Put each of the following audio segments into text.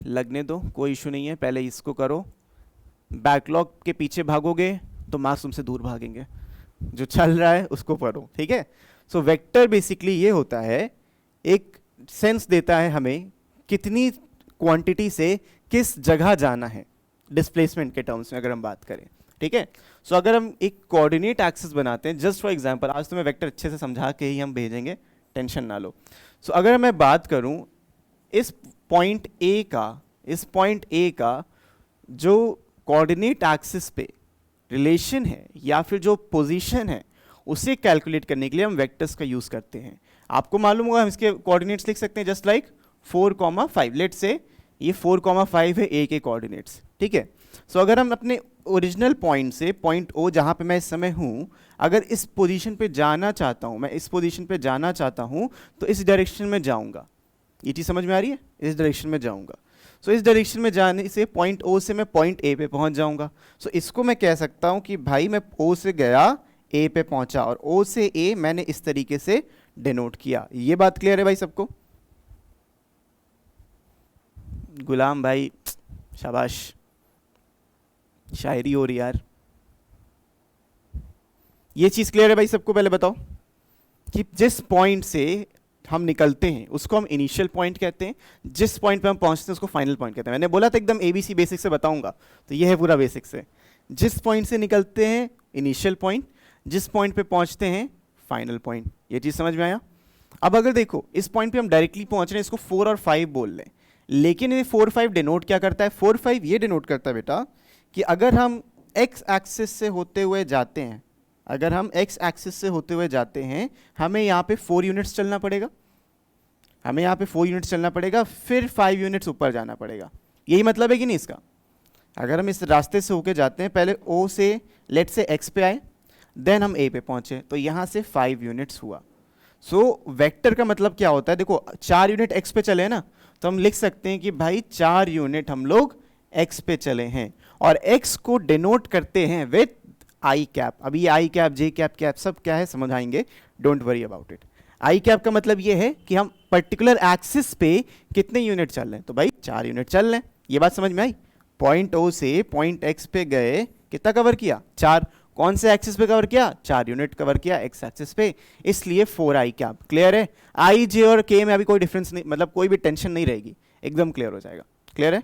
लगने दो, कोई इशू नहीं है, पहले इसको करो। बैकलॉग के पीछे भागोगे तो मार्क्स तुमसे दूर भागेंगे, जो चल रहा है उसको पढ़ो, ठीक है। सो वेक्टर बेसिकली ये होता है, एक सेंस देता है हमें कितनी क्वांटिटी से किस जगह जाना है, डिस्प्लेसमेंट के टर्म्स में अगर हम बात करें, ठीक है। सो अगर हम एक कोऑर्डिनेट एक्सिस बनाते हैं, जस्ट फॉर एग्जांपल, आज तुम्हें वेक्टर अच्छे से समझा के ही हम भेजेंगे, टेंशन ना लो। सो अगर मैं बात करूं इस पॉइंट ए का जो कोऑर्डिनेट एक्सिस पे रिलेशन है या फिर जो पोजीशन है उसे कैलकुलेट करने के लिए हम वेक्टर्स का यूज करते हैं। आपको मालूम होगा हम इसके कोऑर्डिनेट्स लिख सकते हैं जस्ट लाइक 4,5, लेट से ये 4,5 है ए के कोऑर्डिनेट्स, ठीक है। सो अगर हम अपने ओरिजिनल पॉइंट से पॉइंट ओ जहां पे मैं इस समय हूं, अगर इस पोजीशन पे जाना चाहता हूं, मैं इस पोजीशन पे जाना चाहता हूं तो इस डायरेक्शन में जाऊंगा। ये चीज समझ में आ रही है? इस डायरेक्शन में जाऊंगा। सो इस डायरेक्शन में जाने से पॉइंट ओ से मैं पॉइंट ए पे पहुंच जाऊंगा। सो इसको मैं कह सकता हूं कि भाई मैं ओ से गया ए पे पहुंचा, और ओ से ए मैंने इस तरीके से डिनोट किया। ये बात क्लियर है भाई सबको? गुलाम भाई शाबाश, शायरी हो रही यार। ये चीज क्लियर है भाई सबको? पहले बताओ कि जिस पॉइंट से हम निकलते हैं उसको हम इनिशियल पॉइंट कहते हैं, जिस पॉइंट पे हम पहुंचते हैं उसको फाइनल पॉइंट कहते हैं। मैंने बोला था एकदम एबीसी बेसिक से बताऊंगा, तो ये है पूरा बेसिक से। जिस पॉइंट से निकलते हैं इनिशियल पॉइंट, जिस पॉइंट पे पहुंचते हैं फाइनल पॉइंट। ये चीज समझ में आया? अब अगर देखो इस पॉइंट पे हम डायरेक्टली पहुंच रहे हैं, इसको 4 और 5 बोल लें, लेकिन ये 4 5 डिनोट क्या करता है? 4 5 ये डिनोट करता है बेटा कि अगर हम एक्स एक्सिस से होते हुए जाते हैं, अगर हम एक्स एक्सिस से होते हुए जाते हैं, हमें यहाँ पे 4 यूनिट्स चलना पड़ेगा, हमें यहाँ पे 4 यूनिट्स चलना पड़ेगा, फिर 5 यूनिट्स ऊपर जाना पड़ेगा। यही मतलब है कि नहीं इसका? अगर हम इस रास्ते से होके जाते हैं, पहले ओ से लेट से एक्स पे आए, देन हम ए पे पहुंचे, तो यहाँ से 5 यूनिट्स हुआ। सो वेक्टर का मतलब क्या होता है? देखो 4 यूनिट एक्स पे चले हैं ना, तो हम लिख सकते हैं कि भाई 4 यूनिट हम लोग एक्स पे चले हैं, और एक्स को डिनोट करते हैं विथ आई कैप। अभी आई कैप, जे कैप, कैप सब क्या है समझ आएंगे, don't worry about it. I cap का मतलब ये है कि हम पर्टिकुलर एक्सिस पे कितने यूनिट चल रहे हैं, तो भाई 4 यूनिट चल रहे हैं। ये बात समझ में आई? पॉइंट ओ से पॉइंट एक्स पे गए, कितना कवर किया? 4। कौन से एक्सिस पे कवर किया? 4 यूनिट कवर किया एक्स एक्सिस पे, इसलिए 4 आई कैप। क्लियर है? आई, जे और के में अभी कोई डिफरेंस नहीं, मतलब कोई भी टेंशन नहीं रहेगी, एकदम क्लियर हो जाएगा। क्लियर है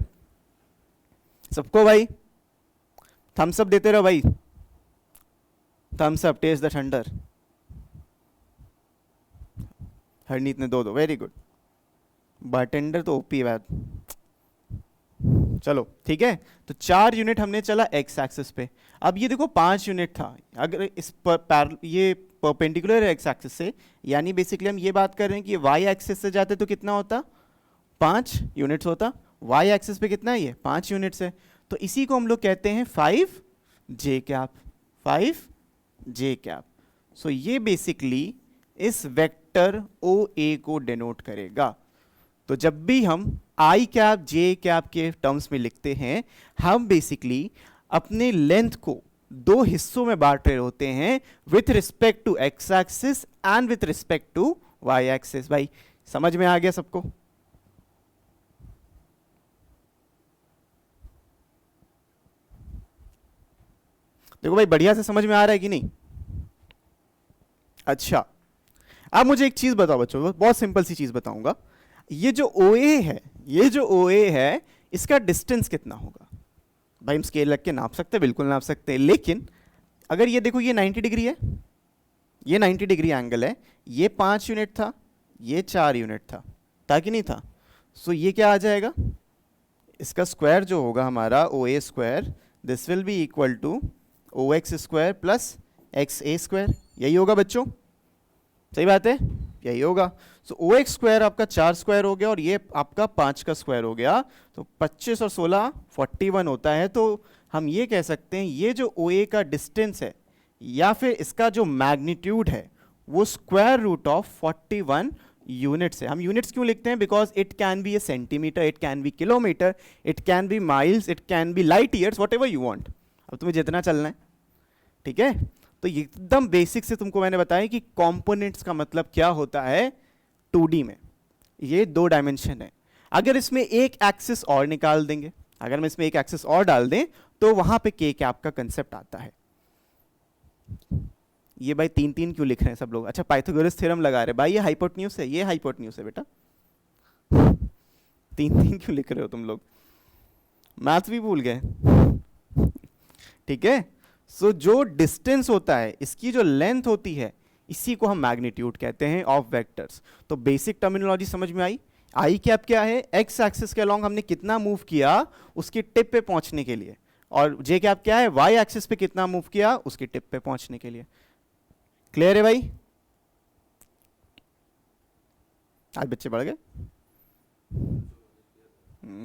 सबको भाई? थम्स अप देते रहो भाई, thumbs up, taste the thunder. Harneet ने 2-2, वेरी गुड। बारटेंडर तो ओपी बात। चलो ठीक है, तो 4 यूनिट हमने चला एक्स एक्सिस पे। अब ये देखो 5 यूनिट था, अगर इस ये परपेंडिकुलर है एक्स एक्सिस से, यानी बेसिकली हम ये बात कर रहे हैं कि वाई एक्सिस से जाते तो कितना होता? 5 यूनिट्स होता। वाई एक्सिस पे कितना है? ये 5 यूनिट्स है, तो इसी को हम लोग कहते हैं 5 जे कैप, 5 जे कैप। सो ये बेसिकली इस वेक्टर ओ ए को डिनोट करेगा। तो जब भी हम आई कैप जे कैप के टर्म्स में लिखते हैं, हम बेसिकली अपने लेंथ को 2 हिस्सों में बांट रहे होते हैं, with respect to X axis and with respect to Y axis. भाई समझ में आ गया सबको? देखो भाई बढ़िया से समझ में आ रहा है कि नहीं? अच्छा, अब मुझे एक चीज बताओ बच्चों, बहुत सिंपल सी चीज बताऊंगा। ये जो OA है, ये जो OA है, इसका डिस्टेंस कितना होगा? भाई हम स्केल रख के नाप सकते हैं, बिल्कुल नाप सकते हैं, लेकिन अगर ये देखो ये 90 डिग्री है, ये 90 डिग्री एंगल है, ये 5 यूनिट था, ये 4 यूनिट था कि नहीं था? सो ये क्या आ जाएगा? इसका स्क्वायर जो होगा हमारा OA square, this will be equal to OX square plus XA square. यही होगा बच्चों? सही बात है, यही होगा। सो OX स्क्वायर आपका 4 स्क्वायर हो गया, और ये आपका 5 का स्क्वायर हो गया, तो 25 और 16 41 होता है। तो हम ये कह सकते हैं ये जो OA का डिस्टेंस है या फिर इसका जो मैग्नीट्यूड है वो स्क्वायर रूट ऑफ 41 यूनिट्स है। हम यूनिट्स क्यों लिखते हैं? Because it can be A centimetre, it can be kilometre, it can be miles, it can be light years, what ever you want. अब तुम्हें जितना चलना है, ठीक है। तो एकदम बेसिक से तुमको मैंने बताया कि कंपोनेंट्स का मतलब क्या होता है 2D में। ये 2 डायमेंशन है। अगर इसमें एक एक्सिस और निकाल देंगे, अगर हम इसमें एक एक्सिस और डाल दें तो वहां पे के कैप का कंसेप्ट आता है। ये भाई तीन तीन क्यों लिख रहे हैं सब लोग? अच्छा पाइथागोरस थ्योरम लगा रहे भाई, ये हाइपोटेन्यूज है, ये हाइपोटेन्यूज है बेटा। तीन तीन क्यों लिख रहे हो तुम लोग? मैथ्स भी भूल गए? ठीक है। सो जो डिस्टेंस होता है, इसकी जो लेंथ होती है, इसी को हम मैग्नीट्यूड कहते हैं ऑफ वेक्टर्स। तो बेसिक टर्मिनोलॉजी समझ में आई। आई कैप क्या है? एक्स एक्सिस के अलोंग हमने कितना मूव किया उसकी टिप पे पहुंचने के लिए, और जे कैप क्या है? वाई एक्सिस पे कितना मूव किया उसकी टिप पे पहुंचने के लिए। क्लियर है भाई? आज बच्चे बढ़ गए,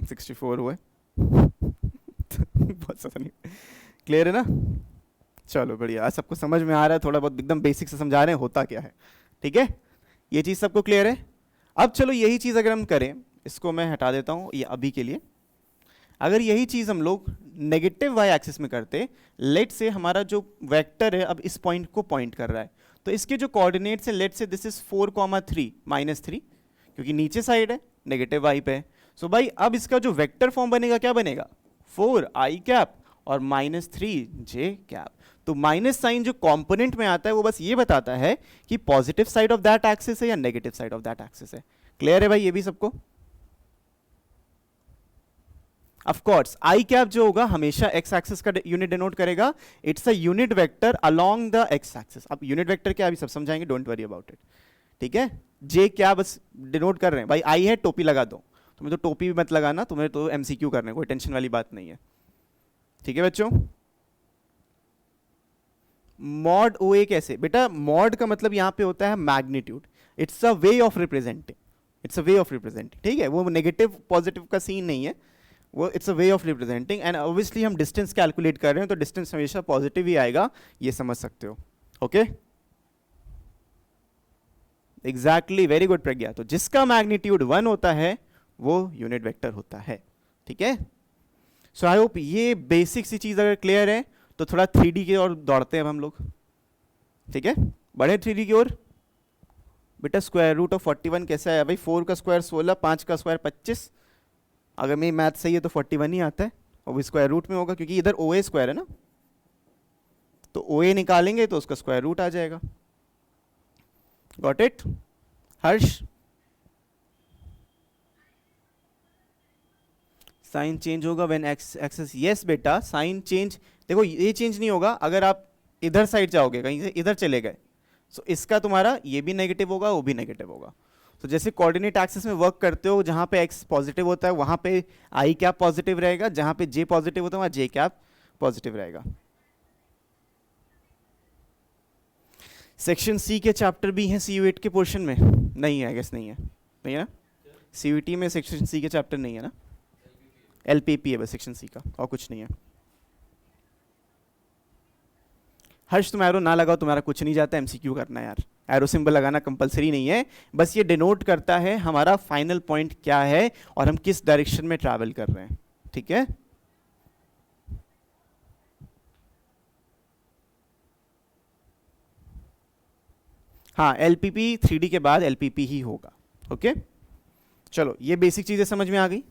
64 हुए। बहुत ज़्यादा नहीं। क्लियर है ना? चलो बढ़िया, आज सबको समझ में आ रहा है, थोड़ा बहुत एकदम बेसिक से समझा रहे हैं होता क्या है। ठीक है, ये चीज़ सबको क्लियर है? अब चलो यही चीज़ अगर हम करें, इसको मैं हटा देता हूँ ये अभी के लिए। अगर यही चीज़ हम लोग नेगेटिव वाई एक्सिस में करते, लेट से हमारा जो वेक्टर है अब इस पॉइंट को पॉइंट कर रहा है, तो इसके जो कोऑर्डिनेट्स है, लेट से दिस इज 4,3 -3, क्योंकि नीचे साइड है नेगेटिव वाई पे। सो भाई अब इसका जो वेक्टर फॉर्म बनेगा क्या बनेगा? 4 आई कैप और -3 जे कैप। तो माइनस साइन जो कंपोनेंट में आता है वो बस ये बताता है कि positive side of that axis है या negative side of that axis है। क्लियर है भाई ये भी सबको? ऑफ कोर्स आई कैप जो होगा हमेशा एक्स एक्सिस का यूनिट डिनोट करेगा, it's a unit vector along the x axis. अब यूनिट वेक्टर क्या अभी सब समझाएंगे, डोंट वरी अबाउट इट। ठीक है, जे क्या बस डिनोट कर रहे हैं भाई, आई है टोपी लगा दो, तुम्हें तो टोपी भी मत लगाना, तुम्हें तो एमसीक्यू करने, कोई टेंशन वाली बात नहीं है। ठीक है बच्चों? मॉड ओ ए कैसे बेटा? मॉड का मतलब यहां पे होता है magnitude, it's a way of representing, it's a way of representing. ठीक है, वो नेगेटिव पॉजिटिव का सीन नहीं है, वो it's a way of representing. And obviously हम डिस्टेंस कैलकुलेट कर रहे हैं तो डिस्टेंस हमेशा पॉजिटिव ही आएगा, ये समझ सकते हो। ओके, एग्जैक्टली, वेरी गुड प्रज्ञा। तो जिसका मैग्नीट्यूड 1 होता है वो यूनिट वेक्टर होता है। ठीक है, सो आई होप ये बेसिक सी चीज अगर क्लियर है तो थोड़ा 3D की ओर दौड़ते हैं अब हम लोग। ठीक है, बढ़े 3D की ओर। बेटा स्क्वायर रूट ऑफ 41 कैसा है भाई? 4 का स्क्वायर 16, 5 का स्क्वायर 25। अगर मेरी मैथ सही है तो 41 ही आता है, और वो स्क्वायर रूट में होगा क्योंकि इधर ओ ए स्क्वायर है ना, तो ओ ए निकालेंगे तो उसका स्क्वायर रूट आ जाएगा। Got it Harsh? Sign change होगा व्हेन एक्स एक्सिस, यस बेटा साइन चेंज। देखो ये चेंज नहीं होगा अगर आप इधर साइड जाओगे, कहीं से इधर चले गए, सो इसका तुम्हारा ये भी नेगेटिव होगा, वो भी नेगेटिव होगा। तो जैसे कोऑर्डिनेट एक्सिस में वर्क करते हो, जहां पे एक्स पॉजिटिव होता है वहां पे आई कैप पॉजिटिव रहेगा, जहां पे जे पॉजिटिव होता है वहां जे कैप पॉजिटिव रहेगा। सेक्शन सी के चैप्टर भी हैं CU8 के पोर्शन में? नहीं है, गेस नहीं है, नहीं है ना? CUT में सेक्शन सी के चैप्टर नहीं है ना? LPP है बस सेक्शन सी का, और कुछ नहीं है। हर्ष तुम एरो ना लगाओ, तुम्हारा कुछ नहीं जाता, MCQ करना है यार। एरो सिंबल लगाना कंपलसरी नहीं है, बस ये डिनोट करता है हमारा फाइनल पॉइंट क्या है और हम किस डायरेक्शन में ट्रैवल कर रहे हैं। ठीक है, हाँ LPP 3D के बाद LPP ही होगा। ओके, चलो ये बेसिक चीजें समझ में आ गई।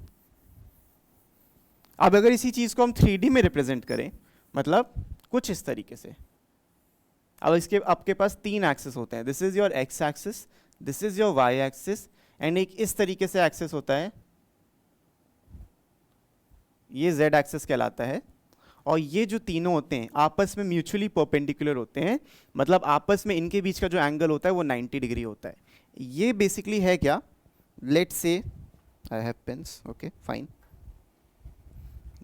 अब अगर इसी चीज को हम 3D में रिप्रेजेंट करें, मतलब कुछ इस तरीके से, अब इसके आपके पास 3 एक्सिस होते हैं, this is your X axis, this is your Y axis, and एक इस तरीके से एक्सिस होता है, ये जेड एक्सिस कहलाता है। और ये जो तीनों होते हैं आपस में म्यूचुअली परपेंडिकुलर होते हैं, मतलब आपस में इनके बीच का जो एंगल होता है वो 90 डिग्री होता है। ये बेसिकली है क्या? Let's say I have pens, okay fine,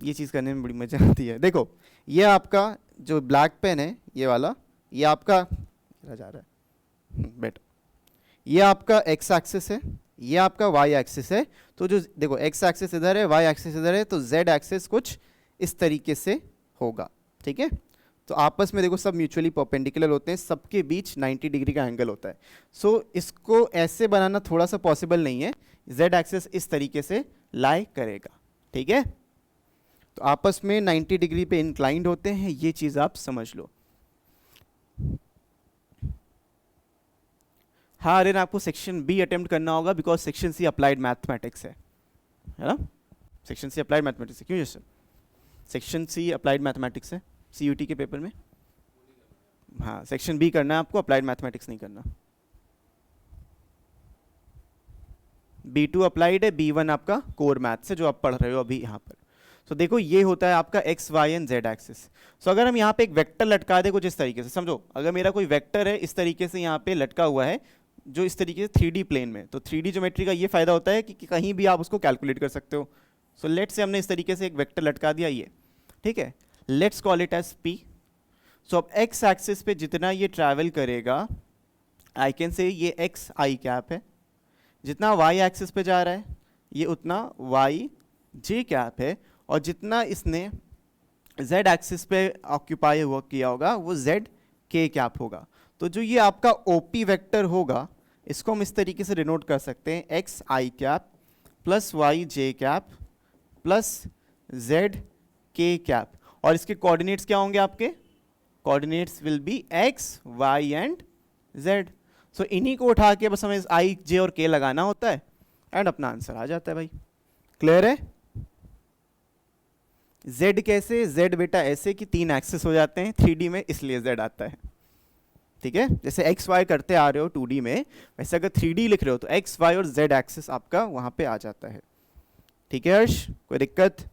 ये चीज़ करने में बड़ी मजा आती है। देखो ये आपका जो ब्लैक पेन है ये वाला, ये आपका जा रहा है बेटा, ये आपका एक्स एक्सिस है, ये आपका वाई एक्सिस है। तो जो देखो एक्स एक्सिस इधर है, वाई एक्सिस इधर है, तो जेड एक्सिस कुछ इस तरीके से होगा। ठीक है, तो आपस में देखो सब म्यूचुअली परपेंडिकुलर होते हैं, सबके बीच 90 डिग्री का एंगल होता है। सो इसको ऐसे बनाना थोड़ा सा पॉसिबल नहीं है, जेड एक्सिस इस तरीके से लाई करेगा। ठीक है, तो आपस में 90 डिग्री पे इंक्लाइंड होते हैं, ये चीज़ आप समझ लो। हाँ अरे आपको सेक्शन बी अटेम्प्ट करना होगा because section C applied mathematics है। है ना? सेक्शन सी अप्लाइड मैथमेटिक्स से, क्यों sir? Section C applied mathematics है CUT के पेपर में। हाँ, सेक्शन बी करना है आपको, अप्लाइड मैथमेटिक्स नहीं करना। B2 अप्लाइड है, B1 आपका कोर मैथ्स है जो आप पढ़ रहे हो अभी यहाँ पर। तो देखो ये होता है आपका x, y and z axis. So अगर हम यहाँ पे एक वेक्टर लटका दे कुछ इस तरीके से, समझो अगर मेरा कोई वेक्टर है इस तरीके से यहाँ पे लटका हुआ है जो इस तरीके से 3D प्लेन में, तो 3D ज्योमेट्री का ये फायदा होता है कि कहीं भी आप उसको कैलकुलेट कर सकते हो। सो लेट्स से हमने इस तरीके से एक वेक्टर लटका दिया ये, ठीक है, let's call it as P। सो अब x एक्सिस पे जितना ये ट्रैवल करेगा, आई कैन से ये x i कैप है, जितना y एक्सिस पे जा रहा है ये उतना y j कैप है, और जितना इसने z एक्सिस पे ऑक्यूपाई किया होगा वो z k कैप होगा। तो जो ये आपका OP वेक्टर होगा इसको हम इस तरीके से डिनोट कर सकते हैं x i cap plus y j cap plus z k cap, और इसके कोऑर्डिनेट्स क्या होंगे आपके? Coordinates will be x, y and z। सो इन्हीं को उठा के बस हमें i, j और k लगाना होता है एंड अपना आंसर आ जाता है भाई। क्लियर है? z कैसे? z बेटा ऐसे कि 3 एक्सिस हो जाते हैं 3D में, इसलिए z आता है। ठीक है, जैसे x y करते आ रहे हो 2D में, वैसे अगर 3D लिख रहे हो तो x y और z एक्सिस आपका वहां पे आ जाता है। ठीक है हर्ष, कोई दिक्कत?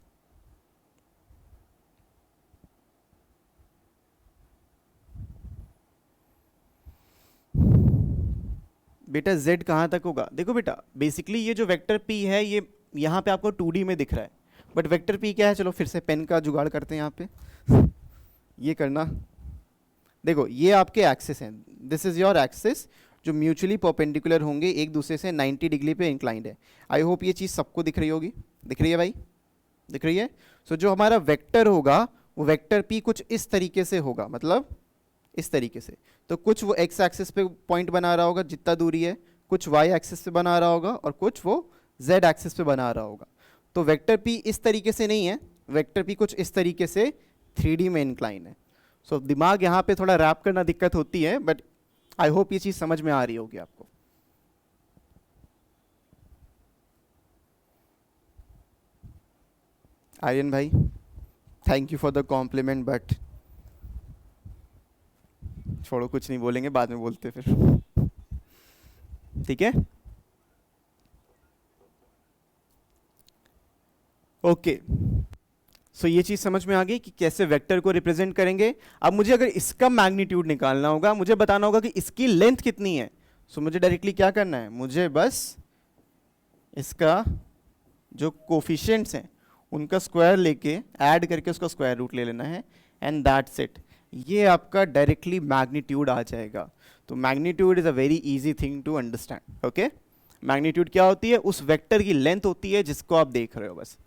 बेटा z कहाँ तक होगा? देखो बेटा बेसिकली ये जो वेक्टर p है ये यहाँ पे आपको 2D में दिख रहा है, बट वेक्टर p क्या है? चलो फिर से पेन का जुगाड़ करते हैं यहाँ पे ये करना, देखो ये आपके एक्सिस हैं, दिस इज योर एक्सिस जो म्यूचुअली परपेंडिकुलर होंगे एक दूसरे से 90 डिग्री पे इंक्लाइंड है। आई होप ये चीज़ सबको दिख रही होगी। दिख रही है भाई? दिख रही है? सो जो हमारा वेक्टर होगा वो वेक्टर p कुछ इस तरीके से होगा, मतलब इस तरीके से। तो कुछ वो x एक्सिस पे पॉइंट बना रहा होगा जितना दूरी है, कुछ y एक्सिस पे बना रहा होगा, और कुछ वो z एक्सिस पे बना रहा होगा। तो वेक्टर p इस तरीके से नहीं है, वेक्टर p कुछ इस तरीके से 3D में इंक्लाइन है। सो दिमाग यहाँ पे थोड़ा रैप करना दिक्कत होती है, बट आई होप ये चीज़ समझ में आ रही होगी आपको। आर्यन भाई, thank you for the compliment, but छोड़ो कुछ नहीं बोलेंगे, बाद में बोलते फिर। ठीक है, ओके। सो ये चीज़ समझ में आ गई कि कैसे वेक्टर को रिप्रेजेंट करेंगे। अब मुझे अगर इसका मैग्नीट्यूड निकालना होगा, मुझे बताना होगा कि इसकी लेंथ कितनी है। सो मुझे डायरेक्टली क्या करना है? मुझे बस इसका जो कोफिशिएंट्स हैं उनका स्क्वायर लेके ऐड करके उसका स्क्वायर रूट ले लेना है, एंड दैट्स इट। ये आपका डायरेक्टली मैग्नीट्यूड आ जाएगा। तो magnitude is a very easy thing to understand. Okay, magnitude क्या होती है? उस वेक्टर की लेंथ होती है जिसको आप देख रहे हो। बस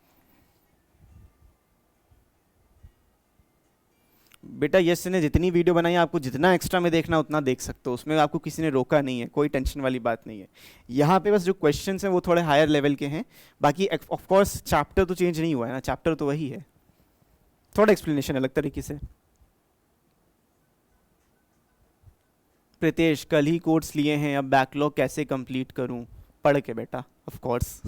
बेटा यश ने जितनी वीडियो बनाई है, आपको जितना एक्स्ट्रा में देखना उतना देख सकते हो, उसमें आपको किसी ने रोका नहीं है, कोई टेंशन वाली बात नहीं है। यहाँ पे बस जो क्वेश्चंस हैं वो थोड़े हायर लेवल के हैं, बाकी ऑफ कोर्स चैप्टर तो चेंज नहीं हुआ है ना, चैप्टर तो वही है, थोड़ा एक्सप्लेनेशन अलग तरीके से। प्रीतेश कल ही कोर्स लिए हैं, अब बैकलॉग कैसे कंप्लीट करूं? पढ़ के बेटा, ऑफ कोर्स।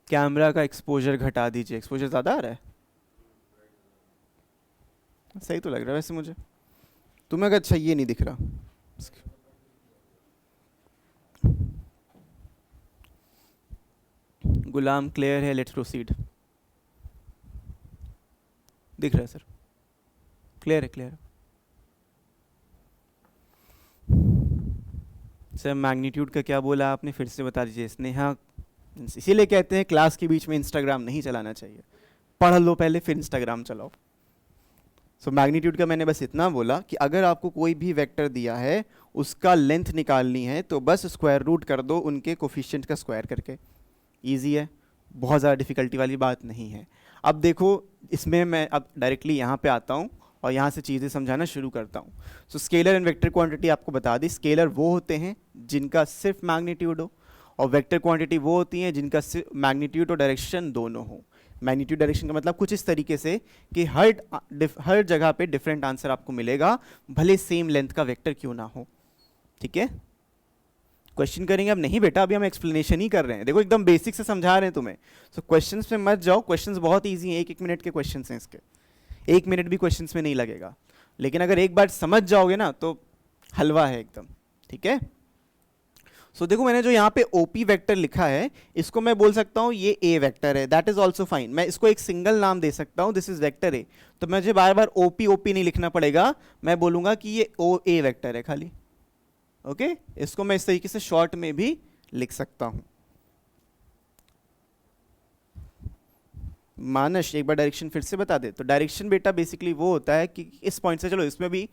कैमरा का एक्सपोजर घटा दीजिए, एक्सपोजर ज़्यादा आ रहा है। सही तो लग रहा है वैसे मुझे, तुम्हें अगर अच्छा ये नहीं दिख रहा। गुलाम क्लियर है, लेट्स प्रोसीड। दिख रहा है सर? क्लियर है, क्लियर है सर। मैग्नीट्यूड का क्या बोला आपने, फिर से बता दीजिए। स्नेहा, इसीलिए कहते हैं क्लास के बीच में इंस्टाग्राम नहीं चलाना चाहिए, पढ़ लो पहले फिर इंस्टाग्राम चलाओ। सो मैग्नीट्यूड का मैंने बस इतना बोला कि अगर आपको कोई भी वेक्टर दिया है उसका लेंथ निकालनी है तो बस स्क्वायर रूट कर दो उनके कोफिशिएंट का स्क्वायर करके। ईजी है, बहुत ज़्यादा डिफ़िकल्टी वाली बात नहीं है। अब देखो इसमें मैं अब डायरेक्टली यहाँ पे आता हूँ और यहाँ से चीज़ें समझाना शुरू करता हूँ। So scalar and vector quantity आपको बता दी। स्केलर वो होते हैं जिनका सिर्फ मैग्नीट्यूड हो, और वेक्टर क्वांटिटी वो होती हैं जिनका सिर्फ मैग्नीट्यूड और डायरेक्शन दोनों हो। मैग्नीट्यूड डायरेक्शन का मतलब कुछ इस तरीके से कि हर जगह पे डिफरेंट आंसर आपको मिलेगा, भले सेम लेंथ का वेक्टर क्यों ना हो। ठीक है, क्वेश्चन करेंगे अब नहीं बेटा, अभी हम एक्सप्लेनेशन ही कर रहे हैं, देखो एकदम बेसिक से समझा रहे हैं तुम्हें। सो क्वेश्चंस में मत जाओ, क्वेश्चंस बहुत इजी हैं, एक एक मिनट के क्वेश्चंस हैं इसके, एक मिनट भी क्वेश्चंस में नहीं लगेगा। लेकिन अगर एक बार समझ जाओगे ना तो हलवा है एकदम, ठीक है। सो देखो मैंने जो यहाँ पे ओपी वेक्टर लिखा है, इसको मैं बोल सकता हूँ ये ए वेक्टर है, दैट इज ऑल्सो फाइन। मैं इसको एक सिंगल नाम दे सकता हूँ, दिस इज वेक्टर ए, तो मुझे बार बार ओपी ओपी नहीं लिखना पड़ेगा, मैं बोलूंगा कि ये ओ ए वेक्टर है खाली। ओके इसको मैं इस तरीके से शॉर्ट में भी लिख सकता हूं। मानस एक बार डायरेक्शन फिर से बता दे। तो डायरेक्शन बेटा बेसिकली वो होता है कि इस पॉइंट से, चलो इसमें भी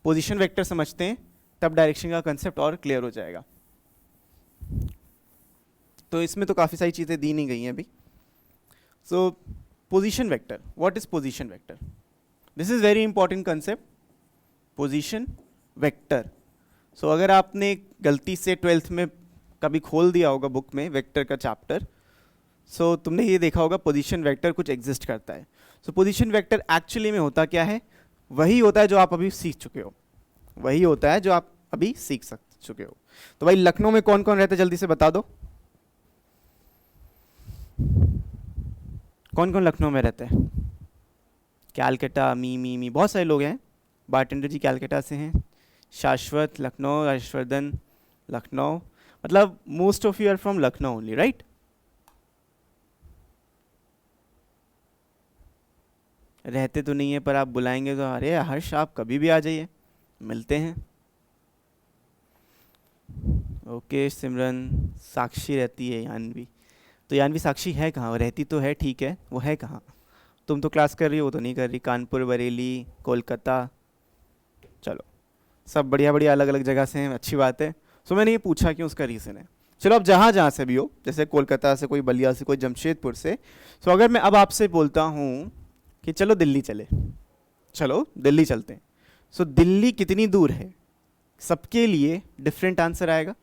पोजीशन वेक्टर समझते हैं, तब डायरेक्शन का कंसेप्ट और क्लियर हो जाएगा। तो इसमें तो काफ़ी सारी चीज़ें दी नहीं गई हैं अभी। So position vector, what is position vector? This is very important concept, position vector. So अगर आपने गलती से 12th में कभी खोल दिया होगा बुक में वेक्टर का चैप्टर, सो तुमने ये देखा होगा पोजीशन वेक्टर कुछ एग्जिस्ट करता है। सो पोजीशन वेक्टर एक्चुअली में होता क्या है? वही होता है जो आप अभी सीख चुके हो, वही होता है जो आप अभी सीख चुके हो। तो भाई लखनऊ में कौन कौन रहता है जल्दी से बता दो, कौन कौन लखनऊ में रहता है? कैलकाटा, मी बहुत सारे लोग हैं, बारटेंडर जी कैलकाटा से हैं, शाश्वत लखनऊ, हर्षवर्धन लखनऊ, मतलब most of you are from Lucknow only, right? रहते तो नहीं है पर आप बुलाएंगे तो अरे हर्ष आप कभी भी आ जाइए, मिलते हैं। ओके सिमरन, साक्षी रहती है, यानवी, तो यानवी साक्षी है कहाँ? रहती तो है, ठीक है, वो है कहाँ? तुम तो क्लास कर रही हो, वो तो नहीं कर रही। कानपुर, बरेली, कोलकाता, चलो सब बढ़िया बढ़िया अलग अलग जगह से हैं, अच्छी बात है। सो मैंने ये पूछा क्यों, उसका रीज़न है। चलो अब जहाँ जहाँ से भी हो, जैसे कोलकाता से, कोई बलिया से, कोई जमशेदपुर से, सो अगर मैं अब आपसे बोलता हूँ कि चलो दिल्ली चले, चलो दिल्ली चलते हैं, सो दिल्ली कितनी दूर है? सबके लिए डिफरेंट आंसर आएगा।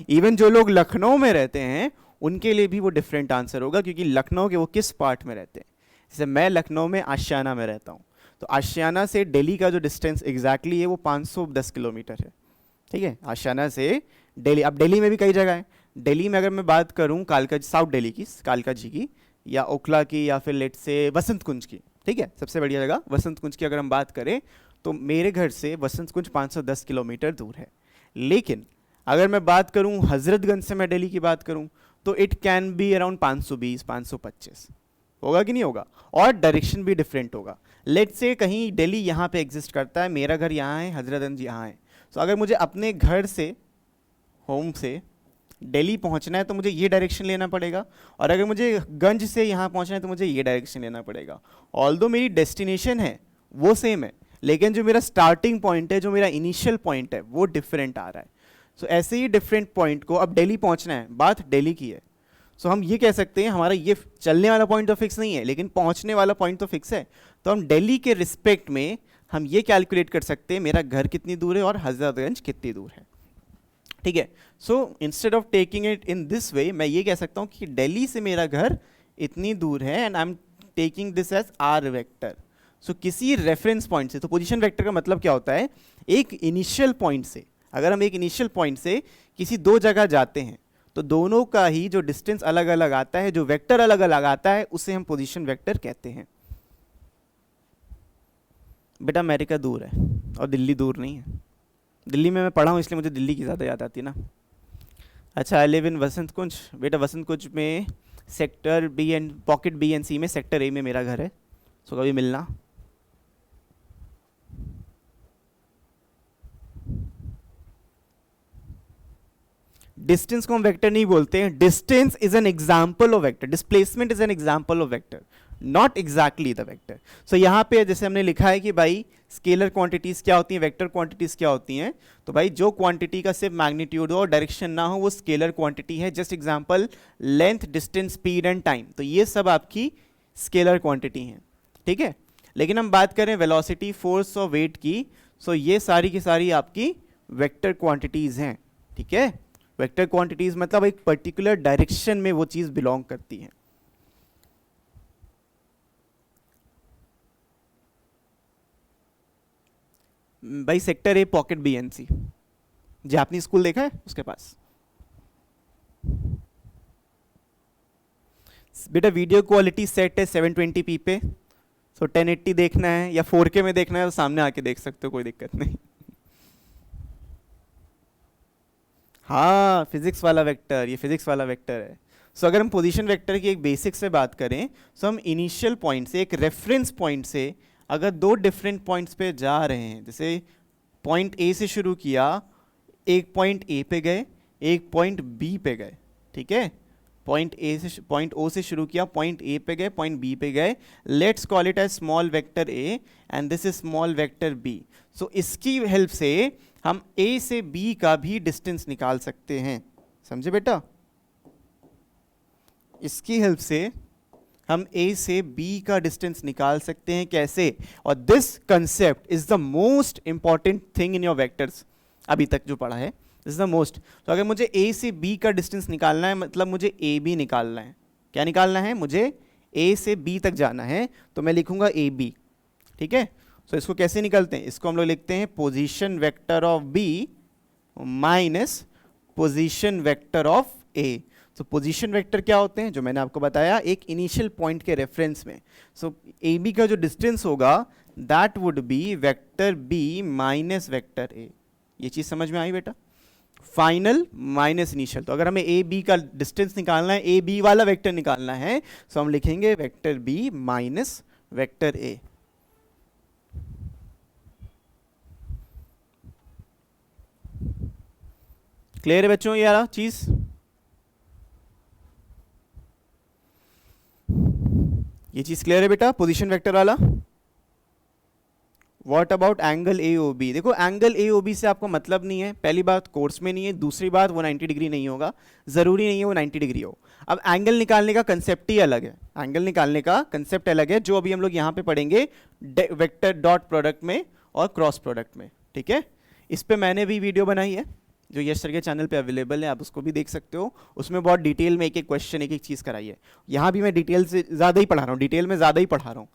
इवन जो लोग लखनऊ में रहते हैं उनके लिए भी वो डिफरेंट आंसर होगा, क्योंकि लखनऊ के वो किस पार्ट में रहते हैं। जैसे मैं लखनऊ में आशियाना में रहता हूँ, तो आशियाना से दिल्ली का जो डिस्टेंस एग्जैक्टली है वो 510 किलोमीटर है, ठीक है, आशियाना से दिल्ली। अब दिल्ली में भी कई जगह है, दिल्ली में अगर मैं बात करूँ कालका, साउथ दिल्ली की, कालका जी की, या ओखला की, या फिर लेट से वसंत कुंज की, ठीक है, सबसे बढ़िया जगह वसंत कुंज की अगर हम बात करें, तो मेरे घर से वसंत कुंज 510 किलोमीटर दूर है। लेकिन अगर मैं बात करूं हजरतगंज से, मैं दिल्ली की बात करूं, तो इट कैन बी अराउंड 520 525, होगा कि नहीं होगा? और डायरेक्शन भी डिफरेंट होगा। लेट्स से कहीं दिल्ली यहाँ पे एग्जिस्ट करता है, मेरा घर यहाँ है, हजरतगंज यहाँ है, तो अगर मुझे अपने घर से, होम से दिल्ली पहुँचना है तो मुझे ये डायरेक्शन लेना पड़ेगा, और अगर मुझे गंज से यहाँ पहुँचना है तो मुझे ये डायरेक्शन लेना पड़ेगा। ऑल्दो मेरी डेस्टिनेशन है वो सेम है, लेकिन जो मेरा स्टार्टिंग पॉइंट है, जो मेरा इनिशियल पॉइंट है, वो डिफरेंट आ रहा है। सो ऐसे ही डिफरेंट पॉइंट को, अब दिल्ली पहुंचना है, बात दिल्ली की है, सो हम ये कह सकते हैं हमारा ये चलने वाला पॉइंट तो फिक्स नहीं है, लेकिन पहुंचने वाला पॉइंट तो फिक्स है। तो हम दिल्ली के रिस्पेक्ट में हम ये कैलकुलेट कर सकते हैं मेरा घर कितनी दूर है और हजरतगंज कितनी दूर है, ठीक है। So instead of taking it in this way, मैं ये कह सकता हूँ कि दिल्ली से मेरा घर इतनी दूर है, and I am taking this as R vector. So किसी रेफरेंस पॉइंट से, तो पोजीशन वेक्टर का मतलब क्या होता है? एक इनिशियल पॉइंट से, अगर हम एक इनिशियल पॉइंट से किसी दो जगह जाते हैं, तो दोनों का ही जो डिस्टेंस अलग अलग आता है, जो वेक्टर अलग अलग आता है, उसे हम पोजीशन वेक्टर कहते हैं। बेटा अमेरिका दूर है और दिल्ली दूर नहीं है। दिल्ली में मैं पढ़ा हूँ इसलिए मुझे दिल्ली की ज़्यादा याद आती है ना। अच्छा, आई लिव इन वसंत कुंज। बेटा वसंत कुंज में sector B and pocket B and C में सेक्टर ए में मेरा घर है, सो कभी मिलना। डिस्टेंस को हम वेक्टर नहीं बोलते हैं, distance is an example of vector, displacement is an example of vector, not exactly the vector. So यहाँ पे जैसे हमने लिखा है कि भाई स्केलर क्वांटिटीज क्या होती हैं, वेक्टर क्वांटिटीज क्या होती हैं, तो भाई जो क्वांटिटी का सिर्फ मैग्नीट्यूड हो और डायरेक्शन ना हो वो स्केलर क्वांटिटी है। Just example length, distance, speed and time, तो ये सब आपकी स्केलर क्वांटिटी हैं, ठीक है। लेकिन हम बात करें वेलोसिटी, फोर्स और वेट की, सो ये सारी की सारी आपकी वेक्टर क्वांटिटीज हैं, ठीक है। वेक्टर क्वांटिटीज मतलब एक पर्टिकुलर डायरेक्शन में वो चीज बिलोंग करती है। भाई sector A pocket B and C, जापानी स्कूल देखा है उसके पास, बेटा वीडियो क्वालिटी सेट है 720p पे, सो 1080 देखना है या 4K में देखना है तो सामने आके देख सकते हो, कोई दिक्कत नहीं। हाँ फिजिक्स वाला वेक्टर, ये फिजिक्स वाला वेक्टर है। सो अगर हम पोजीशन वेक्टर की एक बेसिक से बात करें, सो हम इनिशियल पॉइंट से, एक रेफरेंस पॉइंट से अगर दो डिफरेंट पॉइंट्स पे जा रहे हैं, जैसे पॉइंट ए से शुरू किया, एक पॉइंट ए पे गए, एक पॉइंट बी पे गए, ठीक है, पॉइंट ओ से शुरू किया, पॉइंट ए पे गए, पॉइंट बी पे गए, let's call it as small vector A and this is small vector B. So इसकी हेल्प से हम ए से बी का भी डिस्टेंस निकाल सकते हैं, समझे बेटा? इसकी हेल्प से हम ए से बी का डिस्टेंस निकाल सकते हैं, कैसे? और this concept is the most important thing in your vectors, अभी तक जो पढ़ा है, दिस इज द मोस्ट। तो अगर मुझे ए से बी का डिस्टेंस निकालना है, मतलब मुझे ए बी निकालना है। क्या निकालना है? मुझे ए से बी तक जाना है, तो मैं लिखूंगा ए बी, ठीक है। सो इसको कैसे निकलते हैं? इसको हम लोग लिखते हैं position vector of B minus position vector of A. So position vector क्या होते हैं? जो मैंने आपको बताया, एक इनिशियल पॉइंट के रेफरेंस में। सो ए बी का जो डिस्टेंस होगा that would be vector B minus vector A. ये चीज समझ में आई बेटा? Final minus initial. तो अगर हमें ए बी का डिस्टेंस निकालना है, ए बी वाला वेक्टर निकालना है, तो हम लिखेंगे vector B minus vector A. Clear है बच्चों ये वाला चीज? ये चीज क्लियर है बेटा, पोजीशन वेक्टर वाला? What about angle A O B? देखो एंगल ए ओ बी से आपको मतलब नहीं है, पहली बात कोर्स में नहीं है, दूसरी बात वो 90 डिग्री नहीं होगा, जरूरी नहीं है वो 90 डिग्री हो। अब एंगल निकालने का कंसेप्ट ही अलग है, एंगल निकालने का कंसेप्ट अलग है, जो अभी हम लोग यहाँ पे पढ़ेंगे वेक्टर डॉट प्रोडक्ट में और क्रॉस प्रोडक्ट में, ठीक है। इस पे मैंने भी वीडियो बनाई है जो यश सर के चैनल पे अवेलेबल है, आप उसको भी देख सकते हो। उसमें बहुत डिटेल में एक एक क्वेश्चन, एक एक चीज़ कराई है। यहाँ भी मैं डिटेल से ज़्यादा ही पढ़ा रहा हूँ, डिटेल में ज़्यादा ही पढ़ा रहा हूँ,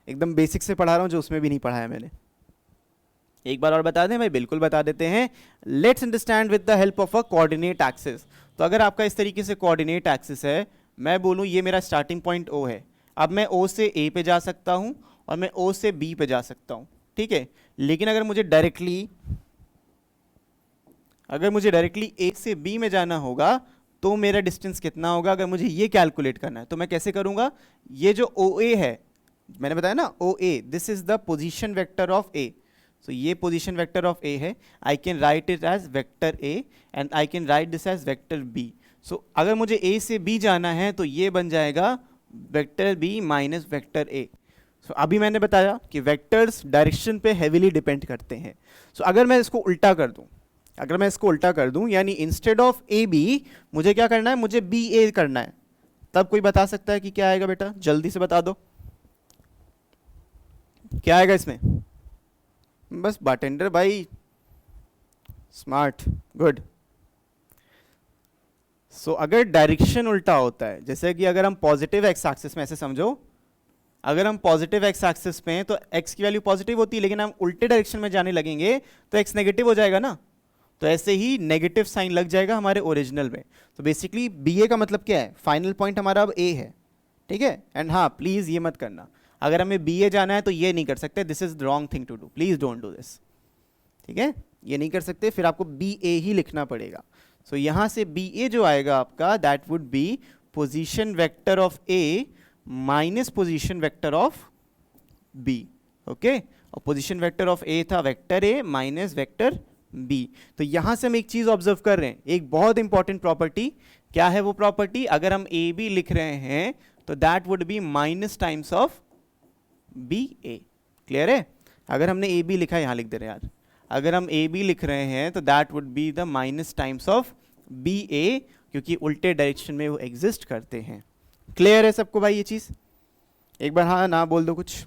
एकदम बेसिक से पढ़ा रहा हूँ, जो उसमें भी नहीं पढ़ाया मैंने। एक बार और बता दें भाई? बिल्कुल बता देते हैं। Let's understand with the help of a coordinate axis. तो अगर आपका इस तरीके से कोऑर्डिनेट एक्सिस है, मैं बोलूँ ये मेरा स्टार्टिंग पॉइंट ओ है, अब मैं ओ से ए पे जा सकता हूँ और मैं ओ से बी पे जा सकता हूँ, ठीक है। लेकिन अगर मुझे डायरेक्टली ए से बी में जाना होगा तो मेरा डिस्टेंस कितना होगा? अगर मुझे ये कैलकुलेट करना है तो मैं कैसे करूंगा? ये जो ओ ए है, मैंने बताया ना O A, this is the position vector of A. So ये पोजीशन वेक्टर ऑफ ए है, I can write it as vector A and I can write this as vector B. So अगर मुझे ए से बी जाना है तो ये बन जाएगा vector B minus vector A. So अभी मैंने बताया कि वेक्टर्स डायरेक्शन पे हेविली डिपेंड करते हैं। सो अगर मैं इसको उल्टा कर दूं, यानी इंस्टेड ऑफ ए बी मुझे क्या करना है? मुझे बी ए करना है, तब कोई बता सकता है कि क्या आएगा बेटा? जल्दी से बता दो क्या आएगा इसमें? बस बारटेंडर भाई, स्मार्ट, गुड। सो अगर डायरेक्शन उल्टा होता है, जैसे कि अगर हम पॉजिटिव एक्स एक्सिस में, ऐसे समझो, अगर हम पॉजिटिव एक्स एक्सिस पे हैं तो एक्स की वैल्यू पॉजिटिव होती है, लेकिन हम उल्टे डायरेक्शन में जाने लगेंगे तो एक्स नेगेटिव हो जाएगा ना, तो ऐसे ही नेगेटिव साइन लग जाएगा हमारे ओरिजिनल में। तो बेसिकली बी ए का मतलब क्या है? फाइनल पॉइंट हमारा अब ए है, ठीक है। एंड हाँ प्लीज ये मत करना, अगर हमें बी ए जाना है तो ये नहीं कर सकते, this is wrong thing to do, please don't do this, ठीक है। ये नहीं कर सकते, फिर आपको बी ए ही लिखना पड़ेगा। सो यहां से बी ए जो आएगा आपका, that would be position vector of A minus position vector of B, okay. और पोजीशन वेक्टर ऑफ ए था vector A minus vector B. तो यहां से हम एक चीज ऑब्जर्व कर रहे हैं, एक बहुत इंपॉर्टेंट प्रॉपर्टी। क्या है वो प्रॉपर्टी? अगर हम ए बी लिख रहे हैं तो that would be minus times of B A. Clear है? अगर हमने ए बी लिखा है, यहां लिख दे रहे हैं यार, अगर हम ए बी लिख रहे हैं तो that would be the minus times of B A, क्योंकि उल्टे डायरेक्शन में वो एग्जिस्ट करते हैं। क्लियर है सबको भाई ये चीज? एक बार हाँ ना बोल दो कुछ।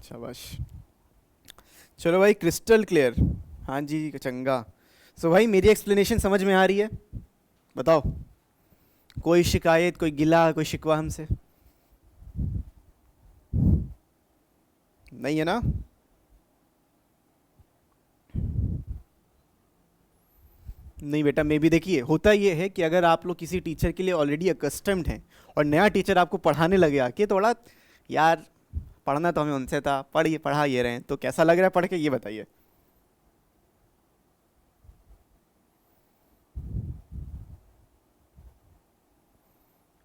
शाबाश। चलो भाई, क्रिस्टल क्लियर। हाँ जी चंगा। सो भाई मेरी एक्सप्लेनेशन समझ में आ रही है? बताओ, कोई शिकायत, कोई गिला, कोई शिकवा हमसे? नहीं है ना? नहीं बेटा, मे भी देखिए, होता ये है कि अगर आप लोग किसी टीचर के लिए ऑलरेडी अकस्टम्ड हैं और नया टीचर आपको पढ़ाने लगे आके, थोड़ा यार पढ़ना तो हमें उनसे था, पढ़ा ये रहे हैं, तो कैसा लग रहा है पढ़ के, ये बताइए।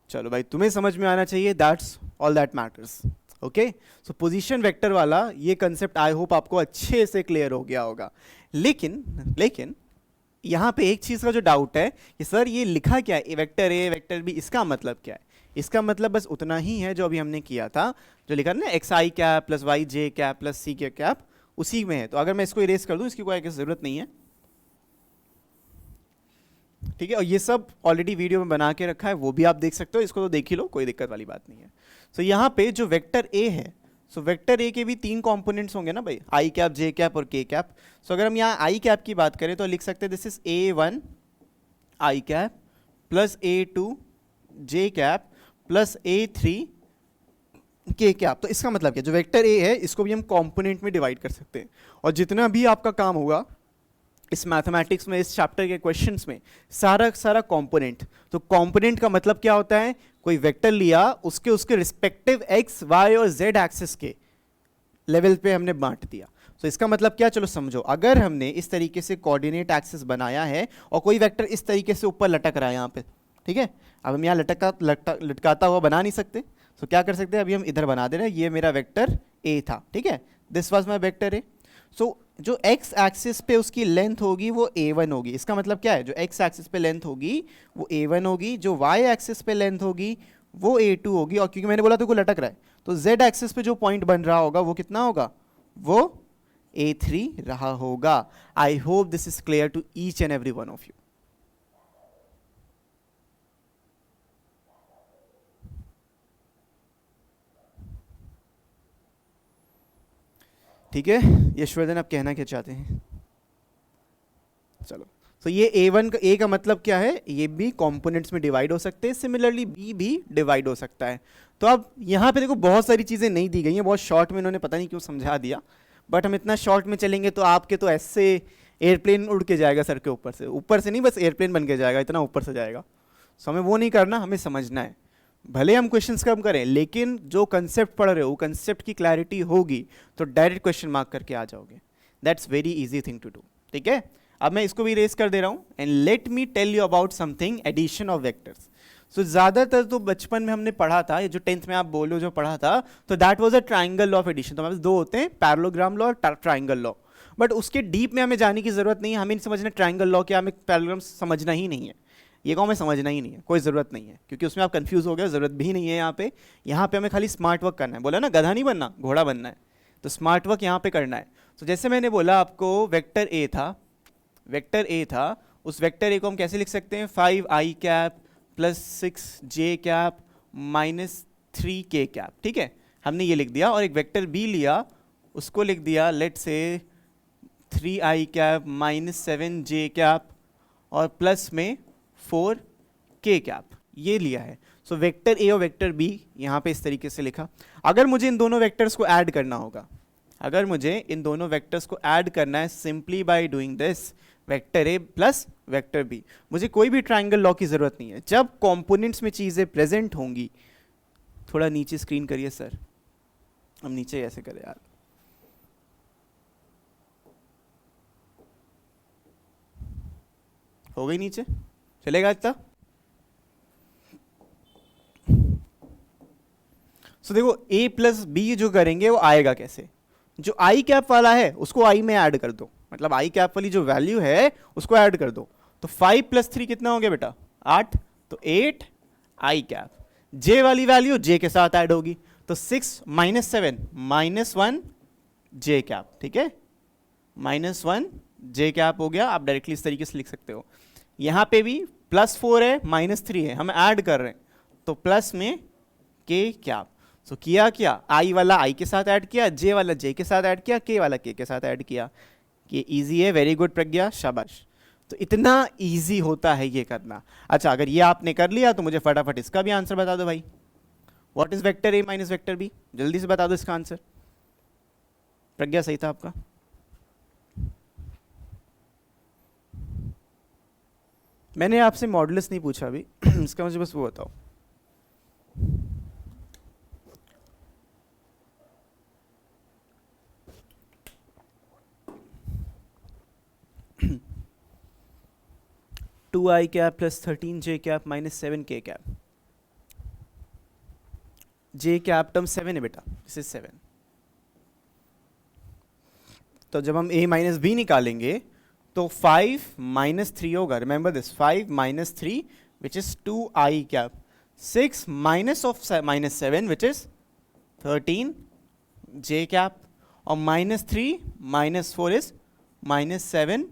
चलो भाई, तुम्हें समझ में आना चाहिए, that's all that matters. Okay, so position vector वाला ये कंसेप्ट आई होप आपको अच्छे से क्लियर हो गया होगा। लेकिन लेकिन यहाँ पे एक चीज़ का जो डाउट है कि सर ये लिखा क्या है, वेक्टर ए वेक्टर बी, इसका मतलब क्या है? इसका मतलब बस उतना ही है जो अभी हमने किया था, जो लिखा ना एक्स आई कैप प्लस वाई जे कैप प्लस सी के कैप, उसी में है। तो अगर मैं इसको इरेज कर दूं, इसकी कोई ज़रूरत नहीं है, ठीक है। और ये सब ऑलरेडी वीडियो में बना के रखा है, वो भी आप देख सकते हो, इसको तो देख ही लो, कोई दिक्कत वाली बात नहीं है। सो यहाँ पे जो वेक्टर ए है, सो वेक्टर ए के भी 3 कंपोनेंट्स होंगे ना भाई, आई कैप, जे कैप और के कैप। सो अगर हम यहाँ आई कैप की बात करें तो लिख सकते हैं this is A1 I cap plus A2 J cap plus A3 के कैप। तो इसका मतलब क्या, जो वेक्टर ए है इसको भी हम कंपोनेंट में डिवाइड कर सकते हैं, और जितना भी आपका काम होगा इस मैथमेटिक्स में, इस चैप्टर के क्वेश्चंस में, सारा कंपोनेंट। तो कंपोनेंट का मतलब क्या होता है, कोई वेक्टर लिया, उसके उसके रिस्पेक्टिव एक्स वाई और जेड एक्सिस के लेवल पे हमने बांट दिया। तो इसका मतलब क्या, चलो समझो, अगर हमने इस तरीके से कोऑर्डिनेट एक्सिस बनाया है और कोई वेक्टर इस तरीके से ऊपर लटक रहा है यहाँ पे, ठीक है। अब हम यहाँ लटकाता हुआ बना नहीं सकते, तो क्या कर सकते हैं, अभी हम इधर बना दे रहे हैं, ये मेरा वेक्टर ए था, ठीक है, this was my vector A. So जो x एक्सिस पे उसकी लेंथ होगी वो a1 होगी। इसका मतलब क्या है, जो x एक्सिस पे लेंथ होगी वो a1 होगी, जो y एक्सिस पे लेंथ होगी वो a2 होगी, और क्योंकि मैंने बोला तो को लटक रहा है, तो z एक्सिस पे जो पॉइंट बन रहा होगा वो कितना होगा, वो a3 रहा होगा। I hope this is clear to each and every one of you. ठीक है, यशवर्धन आप कहना क्या चाहते हैं? चलो, तो ये A1 का, A का मतलब क्या है, ये भी कंपोनेंट्स में डिवाइड हो सकते हैं, सिमिलरली B भी डिवाइड हो सकता है। तो अब यहाँ पे देखो बहुत सारी चीज़ें नहीं दी गई हैं, बहुत शॉर्ट में इन्होंने पता नहीं क्यों समझा दिया, बट हम इतना शॉर्ट में चलेंगे तो आपके तो ऐसे एयरप्लेन उड़ के जाएगा सर के ऊपर से नहीं, बस एयरप्लेन बन के जाएगा, इतना ऊपर से जाएगा। सो हमें वो नहीं करना, हमें समझना है। भले हम क्वेश्चंस कम करें, लेकिन जो कंसेप्ट पढ़ रहे हो, कंसेप्ट की क्लैरिटी होगी तो डायरेक्ट क्वेश्चन मार्क करके आ जाओगे। That's very easy thing to do, ठीक है। अब मैं इसको भी रेस कर दे रहा हूँ, and let me tell you about something, addition of vectors. So ज़्यादातर तो बचपन में हमने पढ़ा था, ये जो 10th में आप बोलो जो पढ़ा था, तो that was a triangle law of addition. तो हमारे पास 2 होते हैं, पैरेललोग्राम लॉ और ट्राइंगल लॉ, बट उसके डीप में हमें जाने की जरूरत नहीं है, हमें समझना ट्राइंगल लॉ क्या, हमें पैरेललोग्राम समझना ही नहीं है, ये को हमें समझना ही नहीं है, कोई ज़रूरत नहीं है, क्योंकि उसमें आप कंफ्यूज हो गए, ज़रूरत भी नहीं है यहाँ पे हमें खाली स्मार्ट वर्क करना है। बोला ना, गधा नहीं बनना, घोड़ा बनना है, तो स्मार्ट वर्क यहाँ पे करना है। तो जैसे मैंने बोला आपको, वेक्टर ए था, उस वेक्टर ए को हम कैसे लिख सकते हैं, 5 आई कैप प्लस 6 जे कैप माइनस 3 के कैप, ठीक है, हमने ये लिख दिया। और एक वेक्टर बी लिया, उसको लिख दिया लेट से 3 आई कैप माइनस 7 जे कैप और प्लस में 4 के कैप, ये लिया है। सो वेक्टर ए और वेक्टर बी यहाँ पे इस तरीके से लिखा। अगर मुझे इन दोनों वेक्टर्स को ऐड करना होगा, अगर मुझे इन दोनों वेक्टर्स को ऐड करना है, simply by doing this, vector A plus vector B, मुझे कोई भी ट्राइंगल लॉ की जरूरत नहीं है। जब कंपोनेंट्स में चीजें प्रेजेंट होंगी, थोड़ा नीचे स्क्रीन करिए सर, हम नीचे ऐसे करें यार, हो गई नीचे, चलेगा इतना। सो देखो, a प्लस बी जो करेंगे वो आएगा कैसे, जो आई कैप वाला है उसको आई में ऐड कर दो, मतलब आई कैप वाली जो वैल्यू है उसको ऐड कर दो। तो 5 प्लस 3 कितना हो गया बेटा, 8, तो 8 आई कैप, जे वाली वैल्यू जे के साथ ऐड होगी, तो 6 माइनस 7 -1 जे कैप, ठीक है, -1 जे कैप हो गया। आप डायरेक्टली इस तरीके से लिख सकते हो। यहाँ पे भी +4 है -3 है, हम ऐड कर रहे हैं, तो प्लस में के कैप। सो किया क्या, आई वाला आई के साथ ऐड किया, जे वाला जे के साथ ऐड किया, के वाला के साथ ऐड किया। ये इजी है, वेरी गुड प्रज्ञा, शाबाश। तो इतना इजी होता है ये करना। अच्छा, अगर ये आपने कर लिया तो मुझे फटाफट इसका भी आंसर बता दो भाई। What is vector A minus vector B, जल्दी से बता दो इसका आंसर। प्रज्ञा सही था आपका। मैंने आपसे मॉडुलस नहीं पूछा अभी इसका मुझे बस वो बताओ। Two I cap plus 13 J cap minus 7 K cap. J cap term 7 है बेटा, दिस इज 7। तो जब हम a माइनस बी निकालेंगे तो 5 माइनस 3 होगा, remember this, 5 minus 3 which is 2i cap, 6 minus of minus 7 which is 13 j cap, और minus 3 minus 4 is minus 7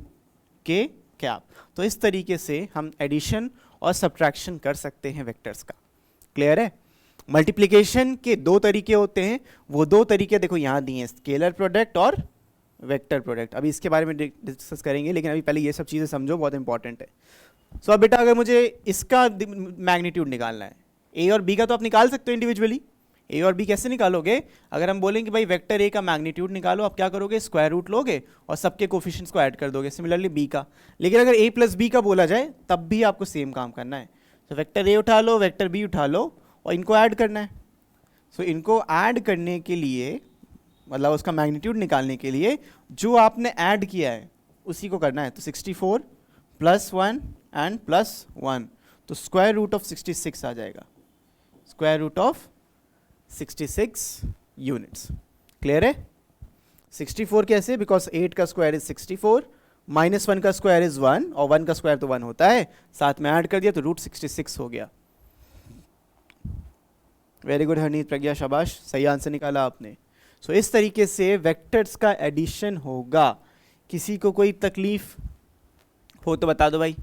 k cap. तो इस तरीके से हम एडिशन और सब्ट्रैक्शन कर सकते हैं वेक्टर्स का। क्लियर है? मल्टीप्लिकेशन के दो तरीके होते हैं, वो दो तरीके देखो यहाँ दिए हैं, स्केलर प्रोडक्ट और वेक्टर प्रोडक्ट। अभी इसके बारे में डिस्कस करेंगे, लेकिन अभी पहले ये सब चीज़ें समझो, बहुत इंपॉर्टेंट है। सो अब बेटा अगर मुझे इसका मैग्नीट्यूड निकालना है, ए और बी का तो आप निकाल सकते हो इंडिविजुअली। ए और बी कैसे निकालोगे? अगर हम बोलेंगे भाई वेक्टर ए का मैग्नीट्यूड निकालो, आप क्या करोगे, स्क्वायर रूट लोगे और सबके कोफिशिएंट्स को ऐड कर दोगे, सिमिलरली बी का। लेकिन अगर ए प्लस बी का बोला जाए तब भी आपको सेम काम करना है। तो वेक्टर ए उठा लो, वेक्टर बी उठा लो और इनको ऐड करना है। सो इनको ऐड करने के लिए, मतलब उसका मैग्नीट्यूड निकालने के लिए जो आपने ऐड किया है उसी को करना है। तो 64 प्लस 1 एंड प्लस 1, तो स्क्वायर रूट ऑफ 66 आ जाएगा, square root of 66 units. Clear है? 64 कैसे? बिकॉज 8 का स्क्वायर इज 64, माइनस 1 का स्क्वायर इज 1, और 1 का स्क्वायर तो 1 होता है, साथ में ऐड कर दिया तो रूट 66 हो गया। वेरी गुड हरनीत, प्रज्ञा, शाबाश, सही आंसर निकाला आपने। सो इस तरीके से वेक्टर्स का एडिशन होगा। किसी को कोई तकलीफ हो तो बता दो भाई,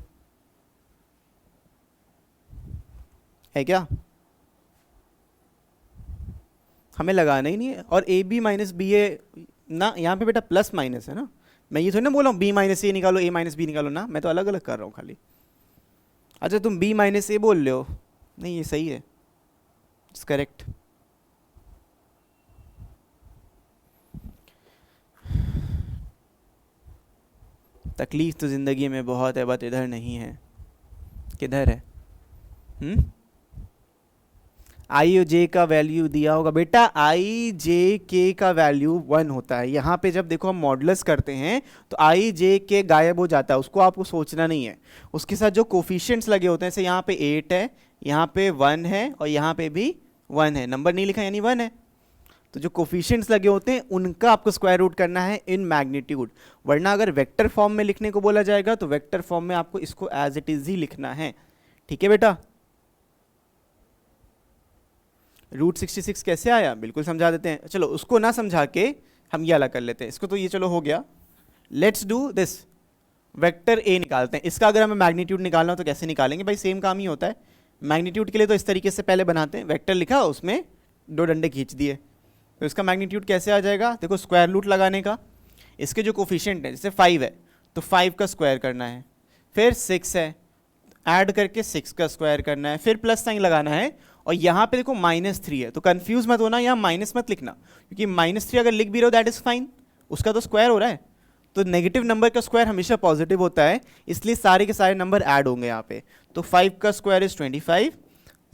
है क्या? हमें लगाना ही नहीं है। और ए बी माइनस बी ए ना, यहाँ पे बेटा प्लस माइनस है ना, मैं ये थोड़ी ना बोल रहा हूँ बी माइनस ए निकालो, ए माइनस बी निकालो ना, मैं तो अलग अलग कर रहा हूँ खाली। अच्छा तुम बी माइनस ए बोल रहे हो, नहीं ये सही है, इट्स करेक्ट। तकलीफ तो ज़िंदगी में बहुत है, बट इधर नहीं है। किधर है? आई और जे का वैल्यू दिया होगा बेटा, आई जे के का वैल्यू 1 होता है। यहाँ पे जब देखो हम मॉडुलस करते हैं तो आई जे के गायब हो जाता है, उसको आपको सोचना नहीं है। उसके साथ जो कोफिशिएंट्स लगे होते हैं, जैसे यहाँ पे 8 है, यहाँ पे 1 है और यहाँ पे भी 1 है, नंबर नहीं लिखा यानी 1 है। तो जो कोफिशिएंट्स लगे होते हैं उनका आपको स्क्वायर रूट करना है इन मैग्नीट्यूड। वरना अगर वेक्टर फॉर्म में लिखने को बोला जाएगा तो वेक्टर फॉर्म में आपको इसको एज इट इज ही लिखना है। ठीक है बेटा? रूट 66 कैसे आया बिल्कुल समझा देते हैं। चलो उसको ना समझा के हम ये अलग कर लेते हैं इसको, तो ये चलो हो गया। लेट्स डू दिस, वेक्टर ए निकालते हैं। इसका अगर हमें मैग्नीट्यूड निकालना हो तो कैसे निकालेंगे भाई? सेम काम ही होता है। मैग्नीट्यूड के लिए तो इस तरीके से पहले बनाते हैं, वेक्टर लिखा उसमें 2 डंडे खींच दिए, तो इसका मैग्नीट्यूड कैसे आ जाएगा? देखो स्क्वायर रूट लगाने का, इसके जो कोफिशिएंट है जैसे 5 है तो 5 का स्क्वायर करना है, फिर 6 है ऐड करके 6 का स्क्वायर करना है, फिर प्लस साइन लगाना है, और यहाँ पे देखो -3 है, तो कंफ्यूज मत होना, यहाँ माइनस मत लिखना, क्योंकि -3 अगर लिख भी रहे हो दैट इज फाइन, उसका तो स्क्वायर हो रहा है। तो नेगेटिव नंबर का स्क्वायर हमेशा पॉजिटिव होता है, इसलिए सारे के सारे नंबर ऐड होंगे यहाँ पे। तो 5 का स्क्वायर इज 25,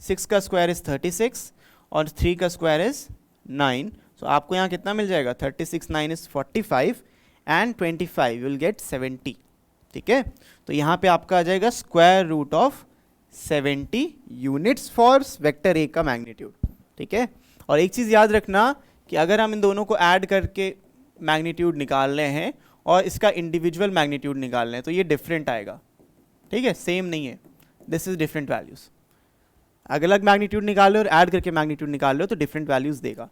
6 का स्क्वायर इज 36 और 3 का स्क्वायर इज 9। तो आपको यहाँ कितना मिल जाएगा? 36 9 is 45 and 25 you will get 70। ठीक है, तो यहाँ पे आपका आ जाएगा square root of 70 units for vector A का मैग्नीट्यूड। ठीक है, और एक चीज़ याद रखना कि अगर हम इन दोनों को ऐड करके मैग्नीट्यूड निकाल रहे हैं और इसका इंडिविजुअल मैग्नीट्यूड निकाल रहे हैं तो ये डिफरेंट आएगा। ठीक है, सेम नहीं है, दिस इज डिफरेंट वैल्यूज। अलग अलग मैग्नीट्यूड निकाल लो और ऐड करके मैग्नीट्यूड निकाल लो तो डिफरेंट वैल्यूज देगा।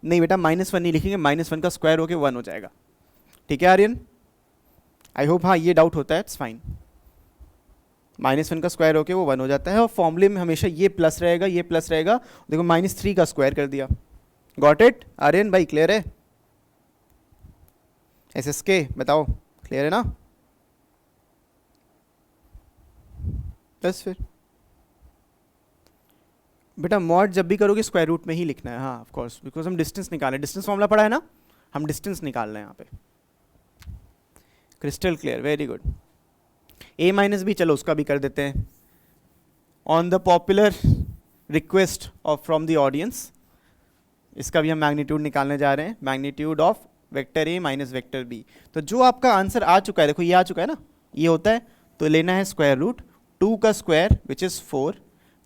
नहीं बेटा -1 नहीं लिखेंगे, -1 का स्क्वायर होके 1 हो जाएगा। ठीक है आर्यन, आई होप हाँ ये डाउट होता है, इट्स फाइन। -1 का स्क्वायर होके वो 1 हो जाता है, और फॉर्मूले में हमेशा ये प्लस रहेगा, ये प्लस रहेगा। देखो -3 का स्क्वायर कर दिया। गॉट इट आर्यन भाई, क्लियर है? SSK बताओ, क्लियर है ना? बस फिर बेटा मॉड जब भी करोगे स्क्वायर रूट में ही लिखना है। हाँ ऑफ कोर्स, बिकॉज हम डिस्टेंस निकाल रहे हैं, डिस्टेंस फॉर्मूला पढ़ा है ना, हम डिस्टेंस निकाल रहे हैं यहाँ पे। Crystal clear, very good. A- B चलो उसका भी कर देते हैं। On the popular request of from the audience, इसका भी हम मैग्नीट्यूड निकालने जा रहे हैं, magnitude of vector A minus vector B। तो जो आपका आंसर आ चुका है, देखो ये आ चुका है ना, ये होता है, तो लेना है स्क्वायर रूट 2 का स्क्वायर विच इज़ 4,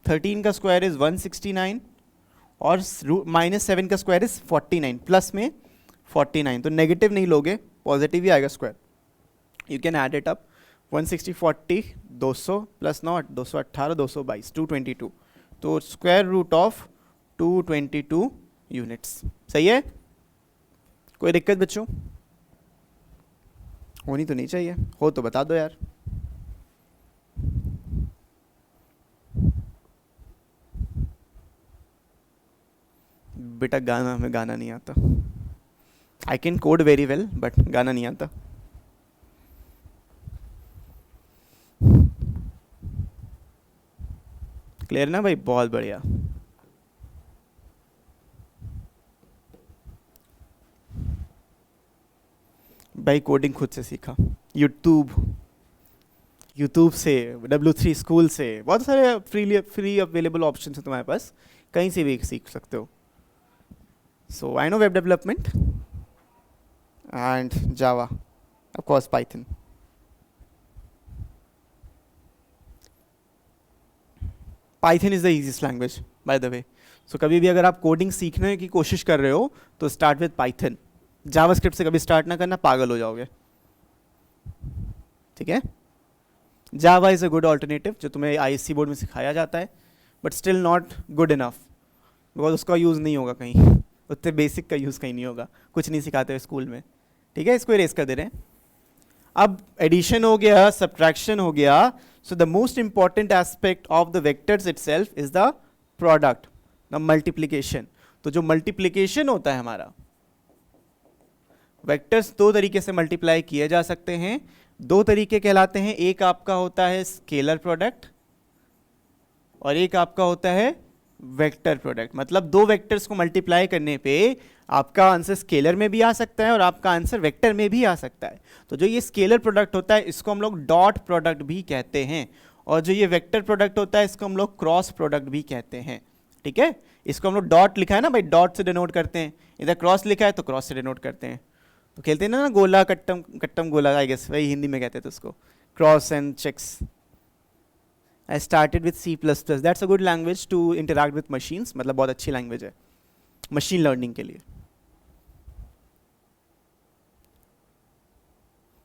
13 का स्क्वायर इज़ 169, और -7 का स्क्वायर इज़ 49, प्लस में 49, तो नेगेटिव नहीं लोगे, पॉजिटिव ही आएगा square. You can add it up, 160 40 200 plus not 218 222 222, तो स्क्वायर रूट ऑफ 222 यूनिट्स। सही है? कोई दिक्कत बच्चों? होनी तो नहीं चाहिए, हो तो बता दो यार। बेटा गाना, हमें गाना नहीं आता। I can code very well but गाना नहीं आता। क्लियर ना भाई? बहुत बढ़िया। भाई कोडिंग खुद से सीखा, यूट्यूब से, W3 स्कूल से, बहुत सारे फ्री अवेलेबल ऑप्शन है तुम्हारे पास, कहीं से भी सीख सकते हो। So I know web development and Java, of course Python. Python is the easiest language by the way. So कभी भी अगर आप कोडिंग सीखने की कोशिश कर रहे हो तो स्टार्ट विद पाइथन। जावास्क्रिप्ट से कभी स्टार्ट ना करना, पागल हो जाओगे। ठीक है? जावा इज़ अ गुड ऑल्टरनेटिव जो तुम्हें ISC बोर्ड में सिखाया जाता है, but still not good enough, because उसका यूज़ नहीं होगा कहीं, उतने बेसिक का यूज़ कहीं नहीं होगा, कुछ नहीं सिखाते स्कूल में। ठीक है, इसको इरेज कर दे रहे हैं। अब एडिशन हो गया, सब्ट्रैक्शन हो गया, so the most important aspect of the vectors itself is the product, the multiplication. तो जो मल्टीप्लिकेशन होता है हमारा, वेक्टर्स दो तरीके से मल्टीप्लाई किए जा सकते हैं, दो तरीके कहलाते हैं, एक आपका होता है स्केलर प्रोडक्ट और एक आपका होता है वेक्टर प्रोडक्ट। मतलब दो वेक्टर्स को मल्टीप्लाई करने पे आपका आंसर स्केलर में भी आ सकता है और आपका आंसर वेक्टर में भी आ सकता है। तो जो ये स्केलर प्रोडक्ट होता है इसको हम लोग डॉट प्रोडक्ट भी कहते हैं, और जो ये वेक्टर प्रोडक्ट होता है इसको हम लोग क्रॉस प्रोडक्ट भी कहते हैं। ठीक है, इसको हम लोग डॉट लिखा है ना भाई, डॉट से डिनोट करते हैं, इधर क्रॉस लिखा है तो क्रॉस से डिनोट करते हैं। तो खेलते हैं ना गोला कट्टम, कट्टम गोला, आई गेस वही हिंदी में कहते थे उसको, cross and checks. I started with C++, that's a good language to interact with machines, मतलब बहुत अच्छी लैंग्वेज है मशीन लर्निंग के लिए।